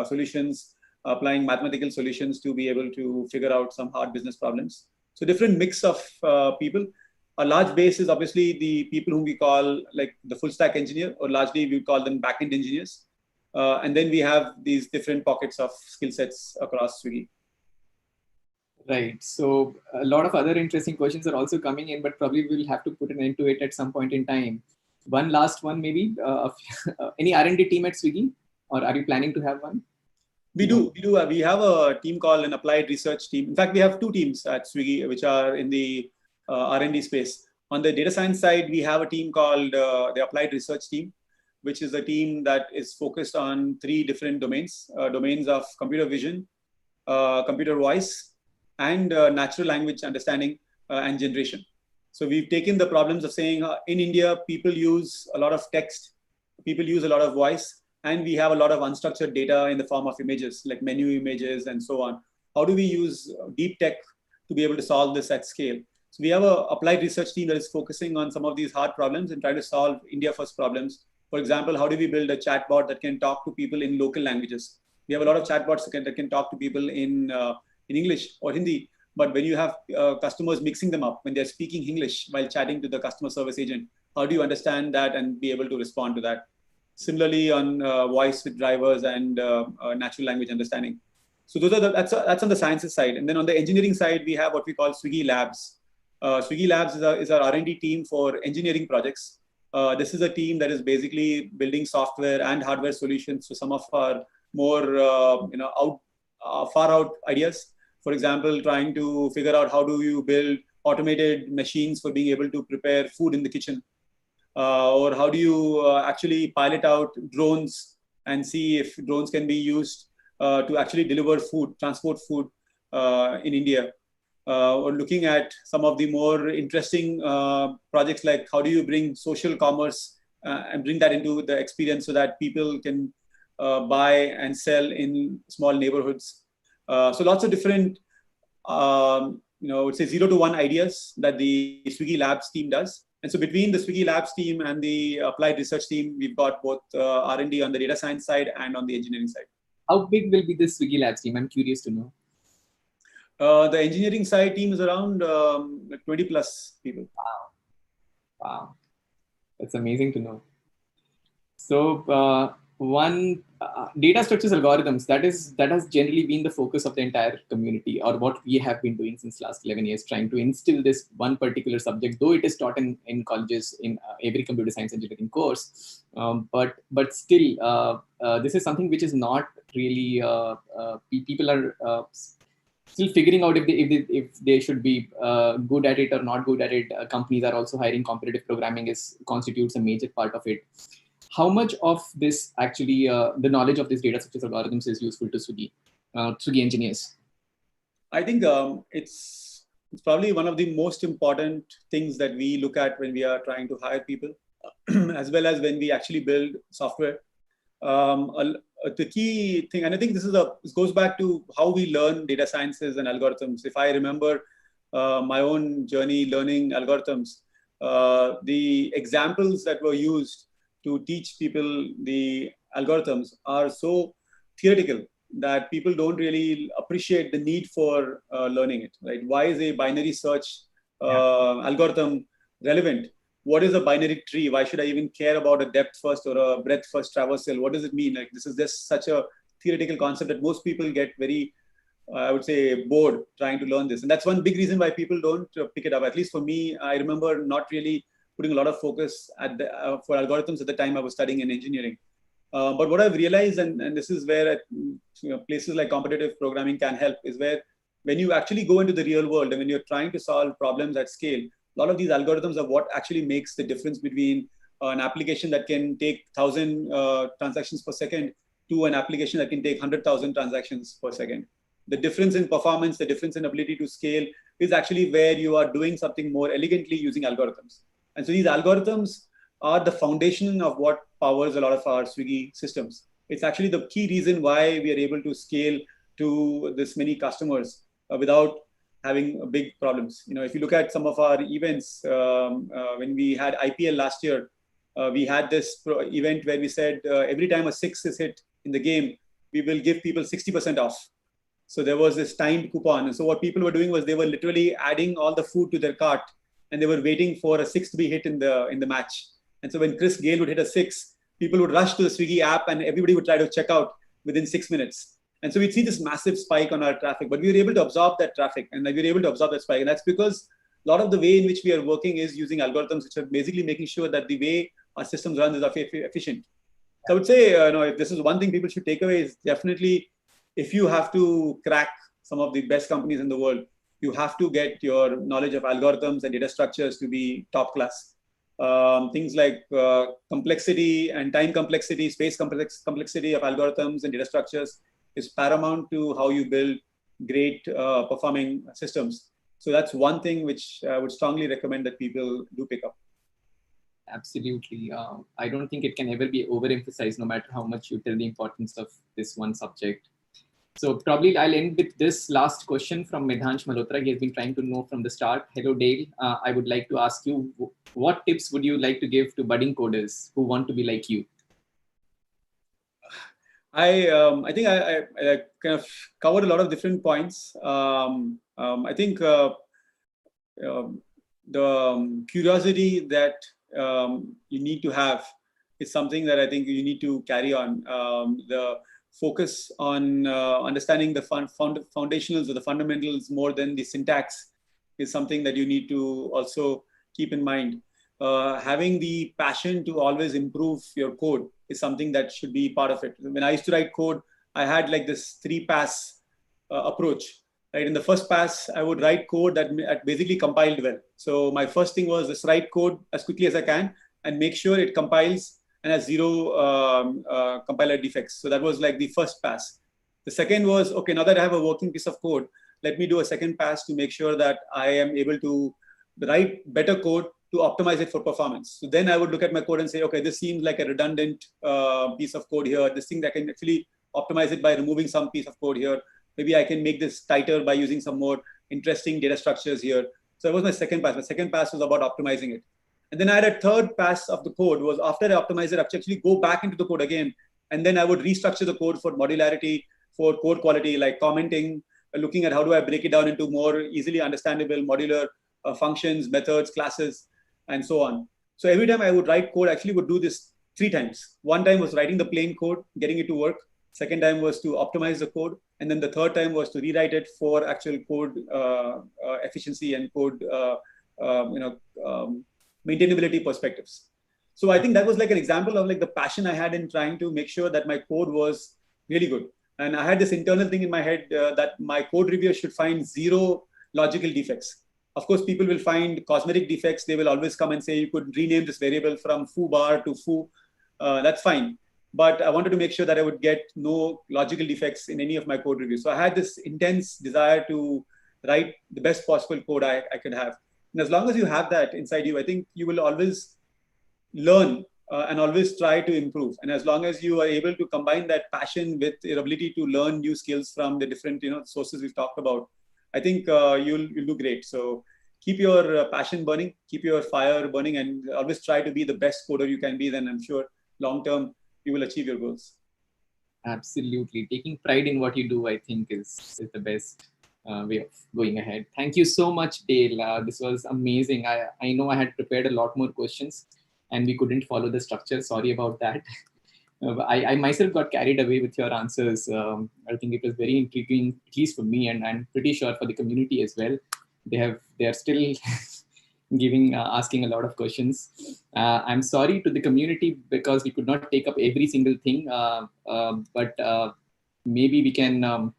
solutions, applying mathematical solutions to be able to figure out some hard business problems. So different mix of people. A large base is obviously the people whom we call like the full stack engineer, or largely we call them backend engineers. And then we have these different pockets of skill sets across Swiggy. Right. So a lot of other interesting questions are also coming in, but probably we'll have to put an end to it at some point in time. One last one, maybe. Any R&D team at Swiggy, or are you planning to have one? We do. We have a team called an applied research team. In fact, we have two teams at Swiggy, which are in the R&D space. On the data science side, we have a team called the applied research team, which is a team that is focused on three different domains, domains of computer vision, computer voice, and natural language understanding and generation. So we've taken the problems of saying in India, people use a lot of text, people use a lot of voice, and we have a lot of unstructured data in the form of images, like menu images and so on. How do we use deep tech to be able to solve this at scale? So we have an applied research team that is focusing on some of these hard problems and trying to solve India first problems. For example, how do we build a chatbot that can talk to people in local languages? We have a lot of chatbots that can talk to people in English or Hindi. But when you have customers mixing them up, when they're speaking English while chatting to the customer service agent, how do you understand that and be able to respond to that? Similarly, on voice with drivers and natural language understanding. So those are that's on the sciences side. And then on the engineering side, we have what we call Swiggy Labs. Swiggy Labs is our R&D team for engineering projects. This is a team that is basically building software and hardware solutions to some of our more far out ideas. For example, trying to figure out how do you build automated machines for being able to prepare food in the kitchen, or how do you actually pilot out drones and see if drones can be used to actually deliver food, transport food in India. Or looking at some of the more interesting projects like how do you bring social commerce and bring that into the experience so that people can buy and sell in small neighborhoods. So lots of different, I would say 0 to 1 ideas that the Swiggy Labs team does. And so between the Swiggy Labs team and the applied research team, we've got both R&D on the data science side and on the engineering side. How big will be this Swiggy Labs team? I'm curious to know. The engineering side team is around 20 plus people. Wow. That's amazing to know. So one data structures algorithms, that has generally been the focus of the entire community, or what we have been doing since last 11 years, trying to instill this one particular subject, though it is taught in colleges in every computer science engineering course. But still, this is something which is not really, people are still figuring out if they should be good at it or not good at it. Companies are also hiring. Competitive programming constitutes a major part of it. How much of this actually, the knowledge of these data structures algorithms is useful to Swiggy engineers? I think it's probably one of the most important things that we look at when we are trying to hire people, as well as when we actually build software. The key thing, and I think this goes back to how we learn data sciences and algorithms. If I remember my own journey learning algorithms, the examples that were used to teach people the algorithms are so theoretical that people don't really appreciate the need for learning it, right? Why is a binary search algorithm relevant? What is a binary tree? Why should I even care about a depth first or a breadth first traversal? What does it mean? Like, this is just such a theoretical concept that most people get very, I would say, bored trying to learn this. And that's one big reason why people don't pick it up. At least for me, I remember not really putting a lot of focus for algorithms at the time I was studying in engineering. But what I've realized, and this is where places like competitive programming can help, is where when you actually go into the real world and when you're trying to solve problems at scale, a lot of these algorithms are what actually makes the difference between an application that can take 1,000 transactions per second to an application that can take 100,000 transactions per second. The difference in performance, the difference in ability to scale is actually where you are doing something more elegantly using algorithms. And so these algorithms are the foundation of what powers a lot of our Swiggy systems. It's actually the key reason why we are able to scale to this many customers without having big problems. If you look at some of our events, when we had IPL last year, we had this event where we said every time a 6 is hit in the game, we will give people 60% off. So there was this timed coupon. And so what people were doing was they were literally adding all the food to their cart and they were waiting for a 6 to be hit in the match. And so when Chris Gayle would hit a 6, people would rush to the Swiggy app and everybody would try to check out within 6 minutes. And so we'd see this massive spike on our traffic, but we were able to absorb that traffic and we were able to absorb that spike. And that's because a lot of the way in which we are working is using algorithms, which are basically making sure that the way our systems run is efficient. So I would say, if this is one thing people should take away, is definitely if you have to crack some of the best companies in the world, you have to get your knowledge of algorithms and data structures to be top class. Things like complexity and time complexity, space complexity of algorithms and data structures is paramount to how you build great performing systems. So that's one thing which I would strongly recommend that people do pick up. Absolutely. I don't think it can ever be overemphasized, no matter how much you tell the importance of this one subject. So probably I'll end with this last question from Medhansh Malhotra. He has been trying to know from the start. Hello, Dale. I would like to ask you, what tips would you like to give to budding coders who want to be like you? I think I kind of covered a lot of different points. I think the curiosity that you need to have is something that I think you need to carry on. The focus on understanding the foundationals or the fundamentals more than the syntax is something that you need to also keep in mind. Having the passion to always improve your code is something that should be part of it. When I used to write code, I had like this 3-pass approach. Right? In the first pass, I would write code that basically compiled well. So my first thing was just write code as quickly as I can and make sure it compiles and has 0 compiler defects. So that was like the first pass. The second was, okay, now that I have a working piece of code, let me do a second pass to make sure that I am able to write better code to optimize it for performance. So then I would look at my code and say, okay, this seems like a redundant piece of code here. This thing that I can actually optimize it by removing some piece of code here. Maybe I can make this tighter by using some more interesting data structures here. So that was my second pass. My second pass was about optimizing it. And then I had a third pass of the code was after I optimize it, I would actually go back into the code again. And then I would restructure the code for modularity, for code quality, like commenting, looking at how do I break it down into more easily understandable modular functions, methods, classes, and so on. So every time I would write code, I actually would do this 3 times. One time was writing the plain code, getting it to work. Second time was to optimize the code. And then the third time was to rewrite it for actual code efficiency and code maintainability perspectives. So I think that was like an example of like the passion I had in trying to make sure that my code was really good. And I had this internal thing in my head that my code reviewer should find zero logical defects. Of course, people will find cosmetic defects. They will always come and say, you could rename this variable from foo bar to foo. That's fine. But I wanted to make sure that I would get no logical defects in any of my code reviews. So I had this intense desire to write the best possible code I could have. And as long as you have that inside you, I think you will always learn and always try to improve. And as long as you are able to combine that passion with your ability to learn new skills from the different sources we've talked about, I think you'll do great. So keep your passion burning, keep your fire burning, and always try to be the best coder you can be. Then I'm sure long term you will achieve your goals. Absolutely. Taking pride in what you do, I think, is the best way of going ahead. Thank you so much, Dale. This was amazing. I know I had prepared a lot more questions and we couldn't follow the structure. Sorry about that. I myself got carried away with your answers. I think it was very intriguing, at least for me, and I'm pretty sure for the community as well. They are still asking a lot of questions. I'm sorry to the community because we could not take up every single thing, but maybe we can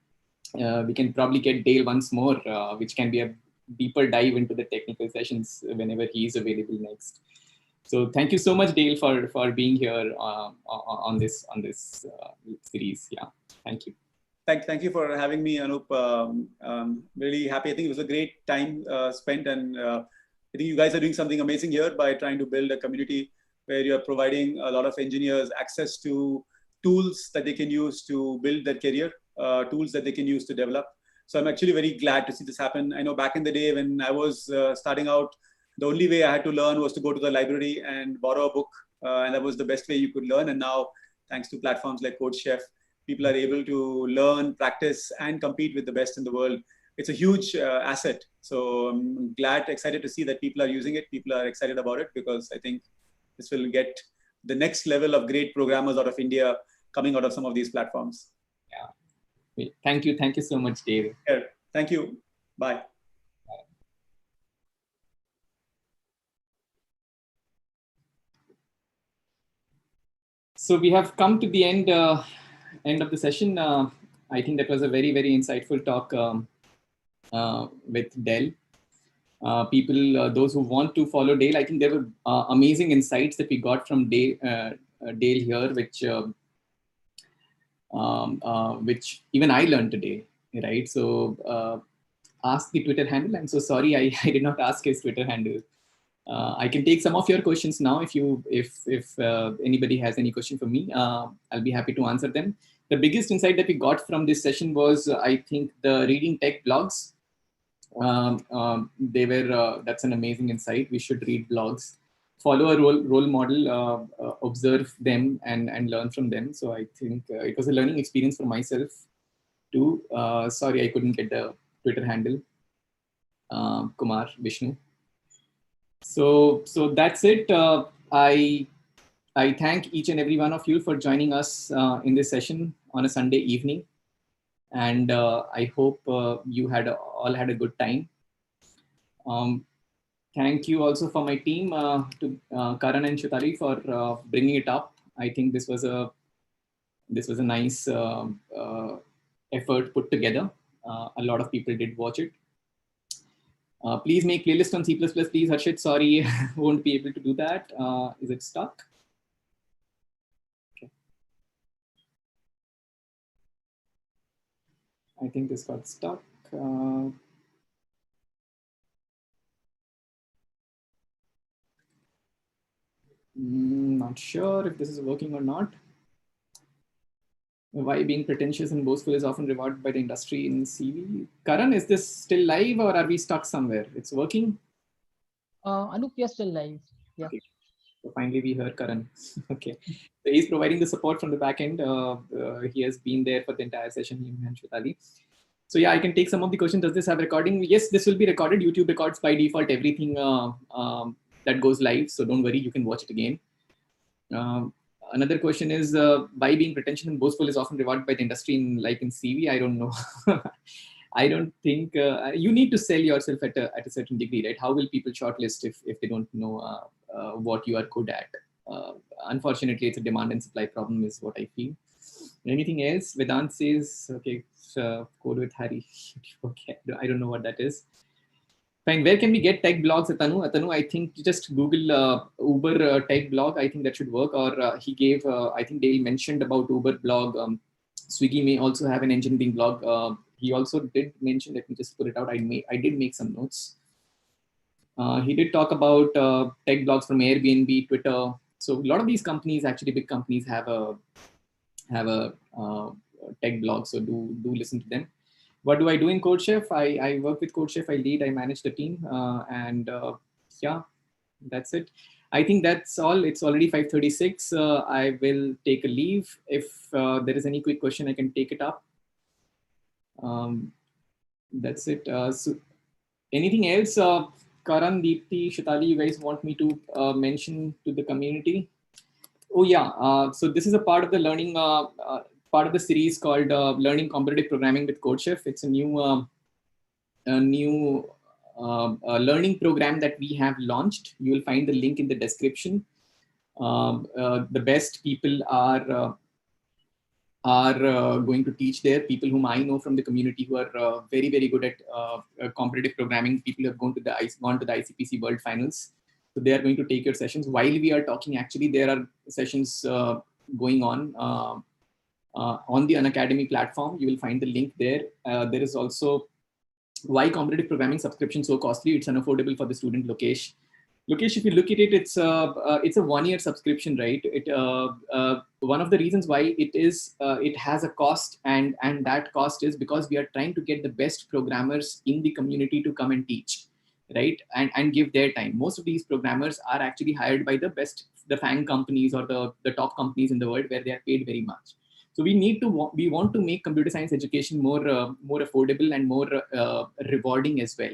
probably get Dale once more, which can be a deeper dive into the technical sessions whenever he is available next. So thank you so much, Dale, for being here on this series. Yeah, thank you. Thank you for having me, Anup. Really happy. I think it was a great time spent, and I think you guys are doing something amazing here by trying to build a community where you're providing a lot of engineers access to tools that they can use to build their career, tools that they can use to develop. So I'm actually very glad to see this happen. I know back in the day when I was starting out, the only way I had to learn was to go to the library and borrow a book. And that was the best way you could learn. And now, thanks to platforms like CodeChef, people are able to learn, practice, and compete with the best in the world. It's a huge asset. So I'm glad, excited to see that people are using it. People are excited about it because I think this will get the next level of great programmers out of India coming out of some of these platforms. Yeah. Thank you. Thank you so much, Dave. Yeah. Thank you. Bye. So we have come to the end of the session. I think that was a very, very insightful talk with Dale. People, those who want to follow Dale, I think there were amazing insights that we got from Dale here, which even I learned today, right? So ask the Twitter handle. I'm so sorry I did not ask his Twitter handle. I can take some of your questions now if anybody has any question for me. I'll be happy to answer them. The biggest insight that we got from this session was, I think, the reading tech blogs. That's an amazing insight. We should read blogs, follow a role model, observe them and learn from them. So I think it was a learning experience for myself too. Sorry, I couldn't get the Twitter handle. Kumar Vishnu. So that's it. I thank each and every one of you for joining us in this session on a Sunday evening. And I hope you all had a good time. Thank you also for my team, to Karan and Shutali, for bringing it up. I think this was a nice effort put together. A lot of people did watch it. Please make playlist on C++, please. Harshit, sorry, won't be able to do that. Is it stuck? Okay. I think this got stuck. Not sure if this is working or not. Why being pretentious and boastful is often rewarded by the industry in CV. Karan, is this still live or are we stuck somewhere? It's working? Anup, you're still live. Yeah. Okay. So finally we heard Karan. Okay. So he's providing the support from the back end. He has been there for the entire session, him and Shutali. So yeah, I can take some of the questions. Does this have recording? Yes, this will be recorded. YouTube records by default everything that goes live. So don't worry, you can watch it again. Another question is, why being pretentious and boastful is often rewarded by the industry in CV? I don't know. I don't think you need to sell yourself at a certain degree, right? How will people shortlist if they don't know what you are good at? Unfortunately, it's a demand and supply problem is what I feel. Anything else? Vedant says, okay, code with Hari. Okay, I don't know what that is. Fine. Where can we get tech blogs, Atanu? Atanu, I think you just Google Uber tech blog. I think that should work. Or he gave, I think Dale mentioned about Uber blog. Swiggy may also have an engineering blog. He also did mention, let me just put it out. I did make some notes. He did talk about tech blogs from Airbnb, Twitter. So a lot of these companies, actually big companies, have a tech blog. So do listen to them. What do I do in CodeChef? I work with CodeChef. I lead. I manage the team, and yeah, that's it. I think that's all. It's already 5:36. I will take a leave. If there is any quick question, I can take it up. That's it. So anything else? Karan, Deepti, Shitali, you guys want me to mention to the community? Oh yeah. So this is a part of the learning part of the series called Learning Competitive Programming with CodeChef. It's a new learning program that we have launched. You will find the link in the description. The best people are going to teach there. People whom I know from the community who are very, very good at competitive programming. People who have gone to the ICPC World Finals. So they are going to take your sessions. While we are talking, actually, there are sessions going on the Unacademy platform. You will find the link there. There is also why competitive programming subscription so costly. It's unaffordable for the student. Lokesh, if you look at it, it's a 1-year subscription, right? One of the reasons why it has a cost, and that cost is because we are trying to get the best programmers in the community to come and teach, right? And give their time. Most of these programmers are actually hired by the FANG companies or the top companies in the world, where they are paid very much. So we want to make computer science education more affordable and more rewarding as well,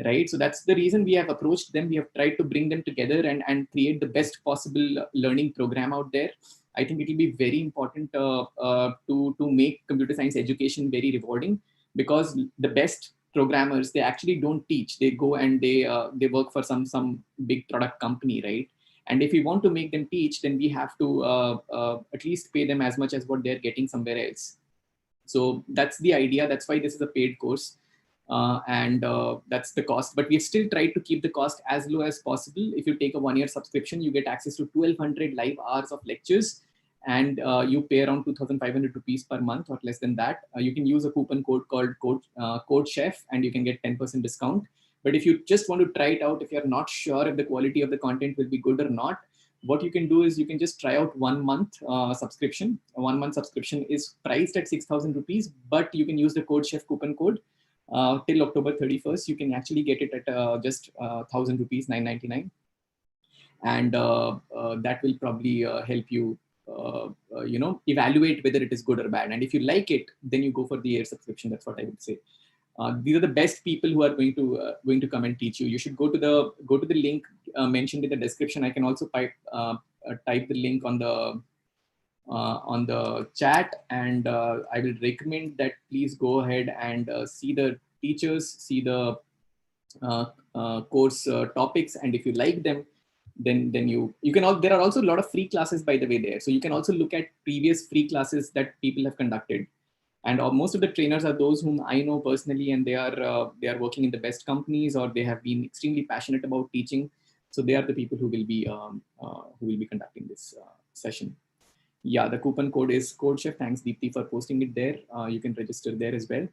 right? So that's the reason we have approached them. We have tried to bring them together and create the best possible learning program out there. I think it will be very important to make computer science education very rewarding, because the best programmers, they actually don't teach. They go and they work for some big product company, right? And if we want to make them teach, then we have to at least pay them as much as what they're getting somewhere else. So that's the idea. That's why this is a paid course. And that's the cost. But we've still tried to keep the cost as low as possible. If you take a 1-year subscription, you get access to 1,200 live hours of lectures, and you pay around 2,500 rupees per month or less than that. You can use a coupon code called CodeChef, and you can get 10% discount. But if you just want to try it out, if you're not sure if the quality of the content will be good or not, what you can do is you can just try out 1 month subscription. A 1 month subscription is priced at 6,000 rupees, but you can use the CodeChef coupon code till October 31st. You can actually get it at just 1,000 rupees, 999. And that will probably help you, evaluate whether it is good or bad. And if you like it, then you go for the year subscription. That's what I would say. These are the best people who are going to come and teach you. You should go to the link mentioned in the description. I can also type the link on the chat, and I will recommend that please go ahead and see the teachers, see the course topics, and if you like them, then you can there are also a lot of free classes, by the way, there. So you can also look at previous free classes that people have conducted. And most of the trainers are those whom I know personally, and they are working in the best companies, or they have been extremely passionate about teaching. So they are the people who will be conducting this session. Yeah, the coupon code is CodeChef. Thanks, Deepti, for posting it there. You can register there as well.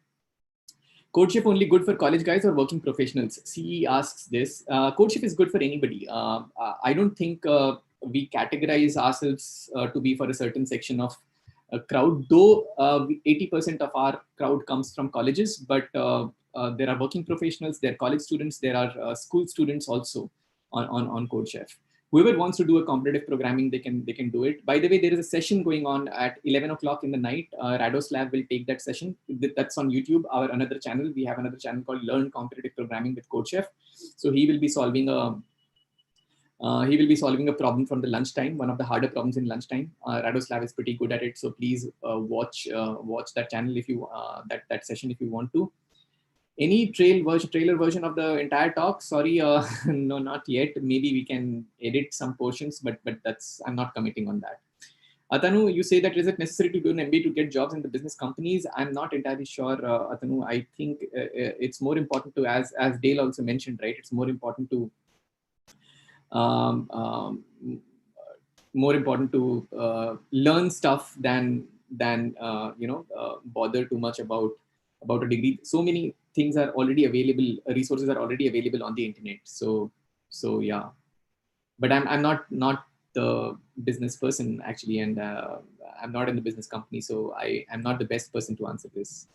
CodeChef only good for college guys or working professionals? CE asks this. CodeChef is good for anybody. I don't think we categorize ourselves to be for a certain section of crowd, though 80% of our crowd comes from colleges, but there are working professionals, there are college students, there are school students also on CodeChef. Whoever wants to do a competitive programming, they can do it. By the way, there is a session going on at 11 o'clock in the night. Radoslav will take that session. That's on YouTube, our another channel. We have another channel called Learn Competitive Programming with CodeChef. So he will be solving a problem from the lunchtime, one of the harder problems in lunchtime. Radoslav is pretty good at it, so please watch that channel if you that session if you want to. Any trailer version of the entire talk? Sorry, no, not yet. Maybe we can edit some portions, but I'm not committing on that. Atanu, you say that is it necessary to do an MBA to get jobs in the business companies? I'm not entirely sure, Atanu. I think it's more important to, as Dale also mentioned, right? It's more important to learn stuff than bother too much about a degree. So many things are already available, resources are already available on the internet. So yeah, but I'm not the business person actually, and I'm not in the business company, so I'm not the best person to answer this.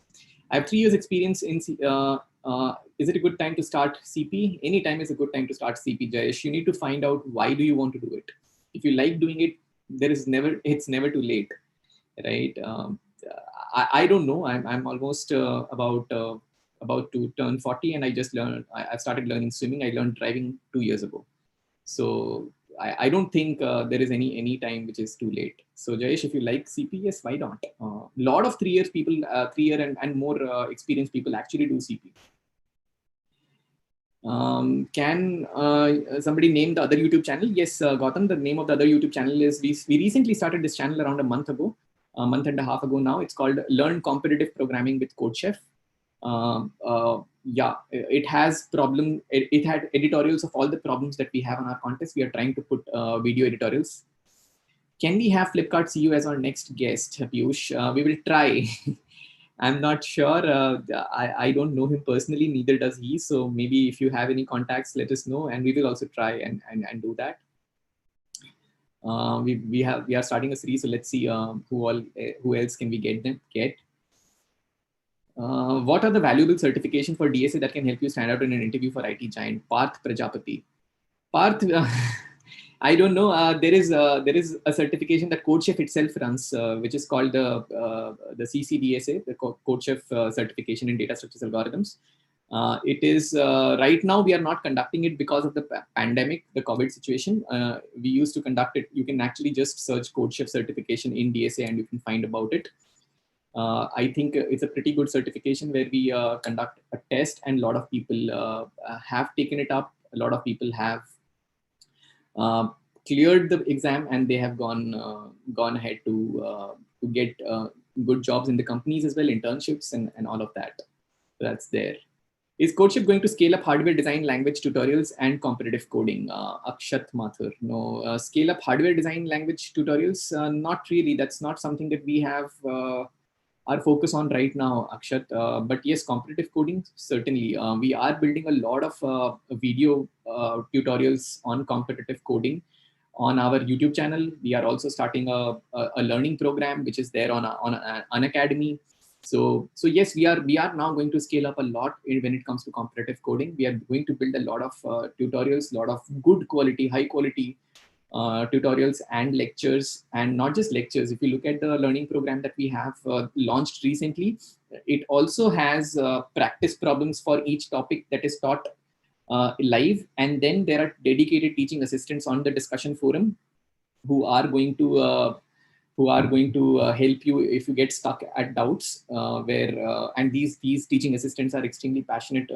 I have 3 years experience in is it a good time to start CP? Any time is a good time to start CP, Jayesh. You need to find out why do you want to do it. If you like doing it, it's never too late, right? I don't know. I'm almost about to turn 40, and I started learning swimming. I learned driving 2 years ago. So I don't think there is any time which is too late. So Jayesh, if you like CP, yes, why not? Lot of 3 years people, 3 year and more experienced people actually do CP. Can somebody name the other YouTube channel? Yes, Gautam, the name of the other YouTube channel is, we recently started this channel around a month and a half ago now. It's called Learn Competitive Programming with CodeChef. Yeah, it has it had editorials of all the problems that we have on our contest. We are trying to put video editorials. Can we have Flipkart CEO as our next guest, Piyush? We will try. I'm not sure. I don't know him personally, neither does he. So maybe if you have any contacts, let us know, and we will also try and do that. We are starting a series, so let's see who else can we get. What are the valuable certification for DSA that can help you stand out in an interview for IT giant? Parth Prajapati. Parth, I don't know. There is a certification that CodeChef itself runs, which is called the CCDSA, the CodeChef certification in data structures algorithms. It is right now we are not conducting it because of the pandemic, the COVID situation. We used to conduct it. You can actually just search CodeChef certification in DSA and you can find about it. I think it's a pretty good certification where we conduct a test, and a lot of people have taken it up. A lot of people have cleared the exam, and they have gone ahead to get good jobs in the companies as well, internships and all of that. So that's there. Is CodeChef going to scale up hardware design language tutorials and competitive coding? Akshat Mathur. No, scale up hardware design language tutorials? Not really. That's not something that we have our focus on right now, Akshat. But yes, competitive coding, certainly. We are building a lot of video tutorials on competitive coding on our YouTube channel. We are also starting a learning program, which is there on Unacademy. So yes, we are now going to scale up a lot when it comes to competitive coding. We are going to build a lot of tutorials, a lot of good quality, high quality tutorials and lectures, and not just lectures. If you look at the learning program that we have launched recently, it also has practice problems for each topic that is taught live, and then there are dedicated teaching assistants on the discussion forum who are going to help you if you get stuck at doubts. And these teaching assistants are extremely passionate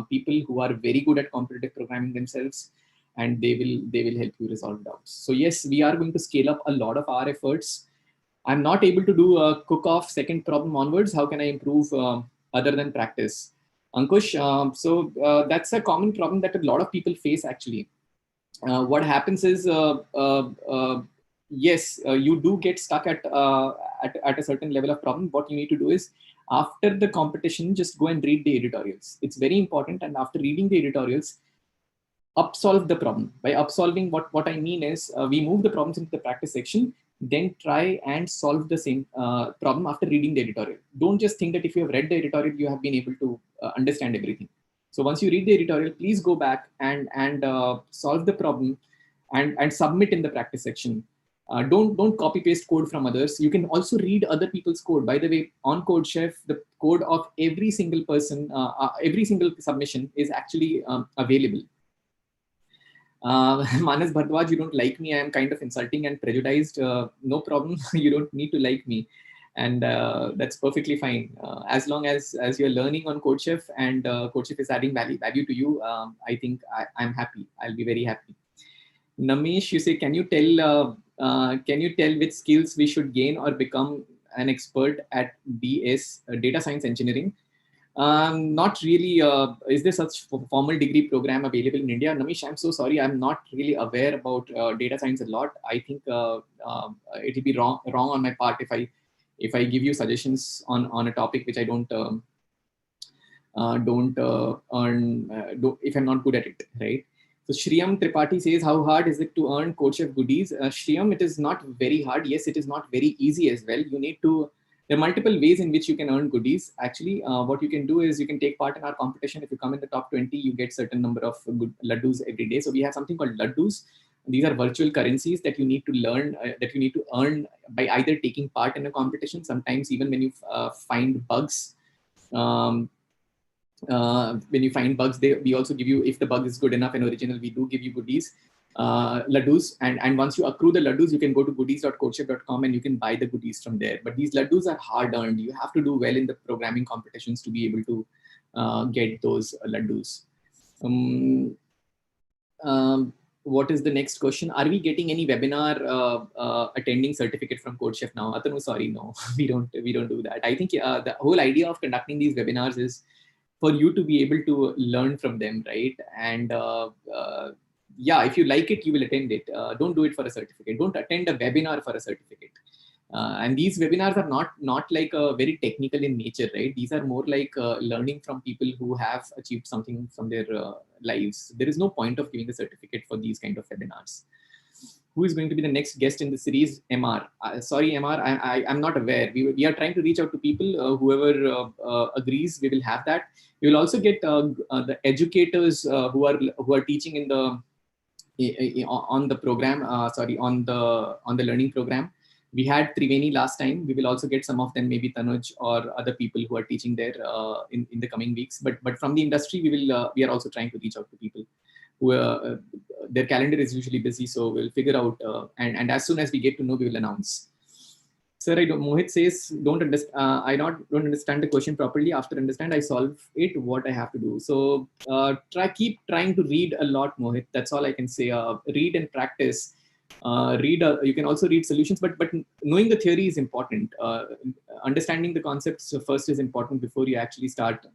people who are very good at competitive programming themselves, and they will help you resolve doubts. So yes, we are going to scale up a lot of our efforts. I'm not able to do a cook-off second problem onwards. How can I improve other than practice? Ankush, that's a common problem that a lot of people face actually. What happens is, yes, you do get stuck at a certain level of problem. What you need to do is, after the competition, just go and read the editorials. It's very important. And after reading the editorials, upsolve the problem. By upsolving, what I mean is, we move the problems into the practice section, then try and solve the same problem after reading the editorial. Don't just think that if you have read the editorial, you have been able to understand everything. So once you read the editorial, please go back and solve the problem and submit in the practice section. Don't copy paste code from others. You can also read other people's code. By the way, on CodeChef, the code of every single person, every single submission is actually available. Manas Bhardwaj, you don't like me. I am kind of insulting and prejudiced. No problem. You don't need to like me. And that's perfectly fine. As long as you're learning on CodeChef and CodeChef is adding value to you, I think I'm happy. I'll be very happy. Namesh, you say, can you tell can you tell which skills we should gain or become an expert at DS, data science engineering? Not really. Is there such formal degree program available in India? Namish, I'm so sorry. I'm not really aware about data science a lot. I think it will be wrong on my part if I give you suggestions on a topic which I don't earn, if I'm not good at it, right? So Shriyam Tripathi says, how hard is it to earn CodeChef goodies? Shriyam, it is not very hard. Yes, it is not very easy as well. You need to, there are multiple ways in which you can earn goodies. Actually, what you can do is you can take part in our competition. If you come in the top 20, you get certain number of good laddus every day. So we have something called laddus. These are virtual currencies that you need to learn, that you need to earn by either taking part in a competition. Sometimes even when you find bugs, when you find bugs, we also give you, if the bug is good enough and original, we do give you goodies, laddus. And once you accrue the laddus, you can go to goodies.codechef.com and you can buy the goodies from there. But these laddus are hard earned. You have to do well in the programming competitions to be able to get those laddus. What is the next question? Are we getting any webinar attending certificate from CodeChef now? Atanu, sorry, no, we don't do that. I think the whole idea of conducting these webinars is for you to be able to learn from them, right? And yeah, if you like it, you will attend it. Don't do it for a certificate. Don't attend a webinar for a certificate. And these webinars are not like very technical in nature, right? These are more like learning from people who have achieved something from their lives. There is no point of giving a certificate for these kind of webinars. Who is going to be the next guest in the series? MR. Sorry, MR, I'm not aware. We are trying to reach out to people. Whoever agrees, we will have that. We will also get the educators who are teaching in the on the program. On the learning program. We had Triveni last time. We will also get some of them, maybe Tanuj or other people who are teaching there in the coming weeks. But from the industry, we are also trying to reach out to people who their calendar is usually busy, so we'll figure out and as soon as we get to know, we will announce. Sir, Mohit says, I don't understand the question properly. After understand, I solve it. What I have to do? So keep trying to read a lot, Mohit. That's all I can say. Read and practice. You can also read solutions, but knowing the theory is important. Understanding the concepts first is important before you actually start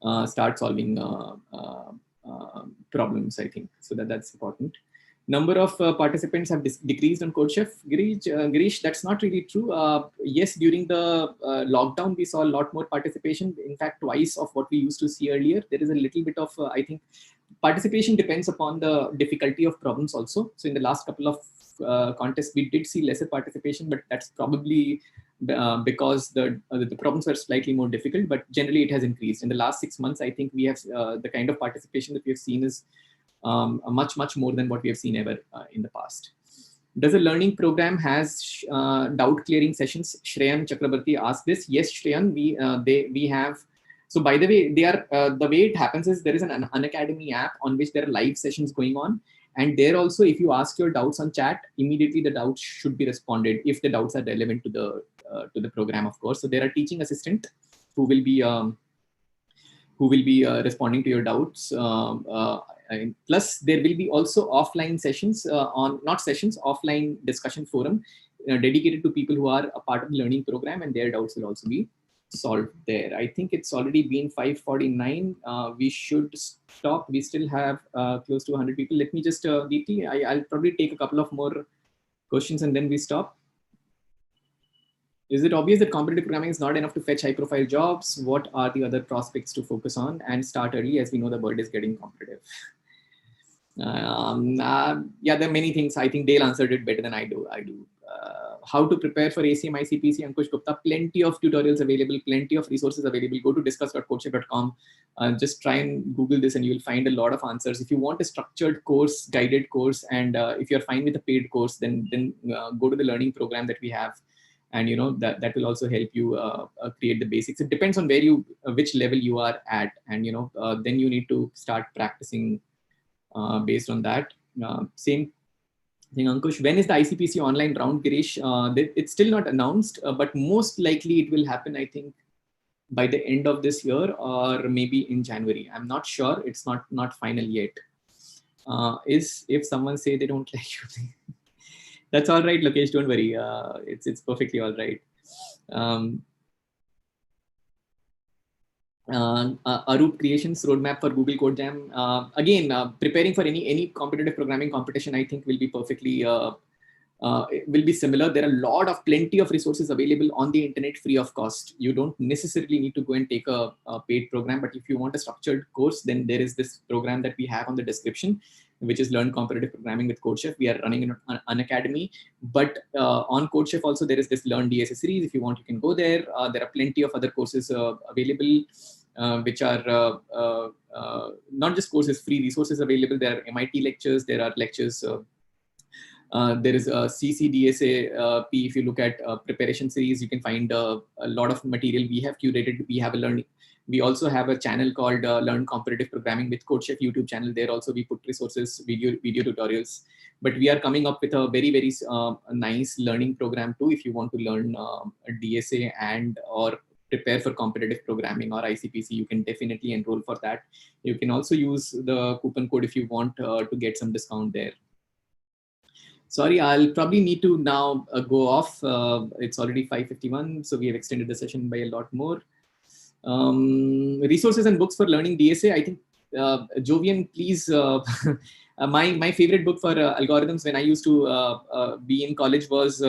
solving problems, I think. So that's important. Number of participants have decreased on CodeChef. Girish, that's not really true. Yes, during the lockdown, we saw a lot more participation. In fact, twice of what we used to see earlier. There is a little bit of, I think, participation depends upon the difficulty of problems also. So in the last couple of contests, we did see lesser participation, but that's probably because the problems were slightly more difficult, but generally it has increased. In the last 6 months, I think we have the kind of participation that we have seen is much more than what we have seen ever in the past. Does a learning program has doubt clearing sessions? Shreyan Chakrabarti asked this. Yes, Shreyan, we have. So by the way, they are the way it happens is there is an Unacademy app on which there are live sessions going on. And there also, if you ask your doubts on chat, immediately the doubts should be responded if the doubts are relevant to the program, of course. So there are teaching assistant who will be responding to your doubts. Plus, there will be also offline sessions offline discussion forum dedicated to people who are a part of the learning program, and their doubts will also be solved there. I think it's already been 5:49. We should stop. We still have close to 100 people. Let me just, Deepti, I'll probably take a couple of more questions and then we stop. Is it obvious that competitive programming is not enough to fetch high-profile jobs? What are the other prospects to focus on and start early, as we know the world is getting competitive? Yeah, there are many things. I think Dale answered it better than I do. How to prepare for ACM, ICPC, Ankush Gupta. Plenty of tutorials available, plenty of resources available. Go to discuss.codechef.com. Just try and Google this and you will find a lot of answers. If you want a structured course, guided course, and if you're fine with a paid course, then go to the learning program that we have. And you know that will also help you create the basics. It depends on which level you are at, and you know then you need to start practicing based on that. Same thing, Ankush. When is the ICPC online round, Girish? It's still not announced, but most likely it will happen, I think, by the end of this year or maybe in January. I'm not sure. It's not final yet. If someone say they don't like you, That's all right, Lokesh. Don't worry. It's perfectly all right. Arup Creations roadmap for Google Code Jam. Again, preparing for any competitive programming competition, I think will be perfectly it will be similar. There are plenty of resources available on the internet free of cost. You don't necessarily need to go and take a paid program, but if you want a structured course, then there is this program that we have on the description, which is Learn Competitive Programming with CodeChef. We are running an academy, but on CodeChef also there is this Learn DSA series. If you want, you can go there. There are plenty of other courses available, which are not just courses, free resources available. There are MIT lectures, there are lectures. There is a CCDSA P. If you look at preparation series, you can find a lot of material we have curated. We have a learning. We also have a channel called Learn Competitive Programming with CodeChef YouTube channel. There also we put resources, video tutorials. But we are coming up with a very nice learning program too. If you want to learn DSA or prepare for competitive programming or ICPC, you can definitely enroll for that. You can also use the coupon code if you want to get some discount there. Sorry, I'll probably need to now go off. It's already 5:51, so we have extended the session by a lot more. Resources and books for learning DSA. I think, Jovian, please, my favorite book for algorithms when I used to be in college was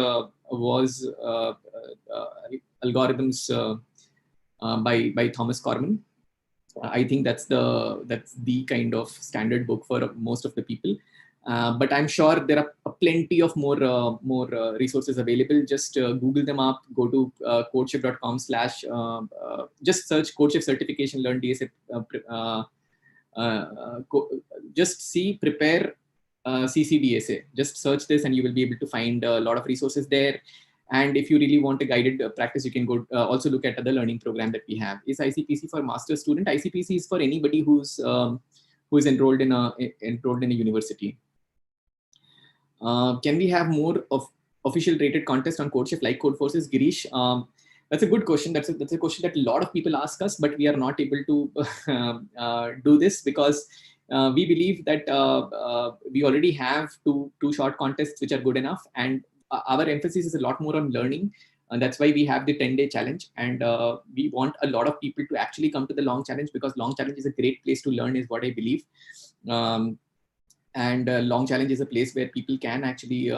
Algorithms by Thomas Corman. I think that's the kind of standard book for most of the people. But I'm sure there are plenty of more resources available. Just Google them up. Go to codechef.com/ just search CodeChef certification learn DSA. Just see prepare CCDSA. Just search this and you will be able to find a lot of resources there. And if you really want a guided practice, you can go also look at the learning program that we have. Is ICPC for master's student? ICPC is for anybody who's enrolled in a university. Can we have more of official rated contest on CodeChef like Codeforces? Girish, that's a good question. That's a question that a lot of people ask us, but we are not able to do this because we believe that we already have two short contests which are good enough, and our emphasis is a lot more on learning. And that's why we have the 10-day challenge, and we want a lot of people to actually come to the long challenge, because long challenge is a great place to learn, is what I believe. And long challenge is a place where people can actually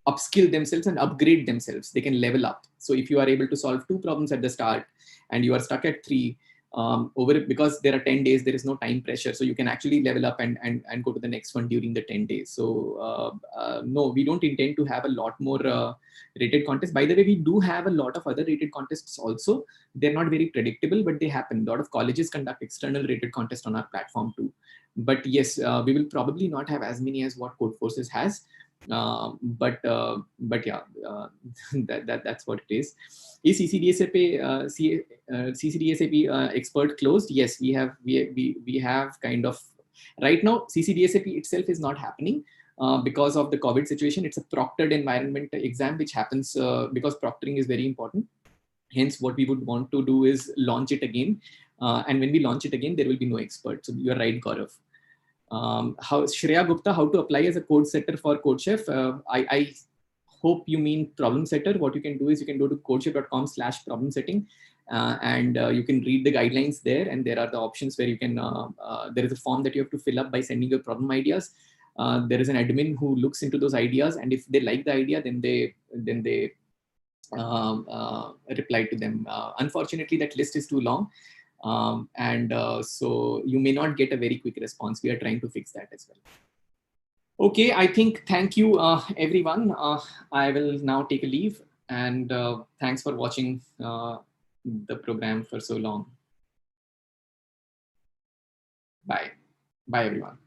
upskill themselves and upgrade themselves. They can level up. So if you are able to solve 2 problems at the start and you are stuck at 3, because there are 10 days, there is no time pressure. So you can actually level up and go to the next one during the 10 days. So no, we don't intend to have a lot more rated contests. By the way, we do have a lot of other rated contests also. They're not very predictable, but they happen. A lot of colleges conduct external rated contests on our platform too. But yes, we will probably not have as many as what Codeforces has. But yeah, that's what it is. Is CCDSAP expert closed? Yes, we have kind of right now. CCDSAP itself is not happening because of the COVID situation. It's a proctored environment exam which happens because proctoring is very important. Hence, what we would want to do is launch it again, and when we launch it again, there will be no expert. So you are right, Gaurav. Shreya Gupta, how to apply as a code setter for CodeChef? I hope you mean problem setter. What you can do is you can go to codechef.com/problem setting, and you can read the guidelines there. And there are the options where you can, there is a form that you have to fill up by sending your problem ideas. There is an admin who looks into those ideas, and if they like the idea, then they reply to them. Unfortunately, that list is too long. So you may not get a very quick response. We are trying to fix that as well. Okay, I think thank you, everyone. I will now take a leave, and thanks for watching the program for so long. Bye. Bye, everyone.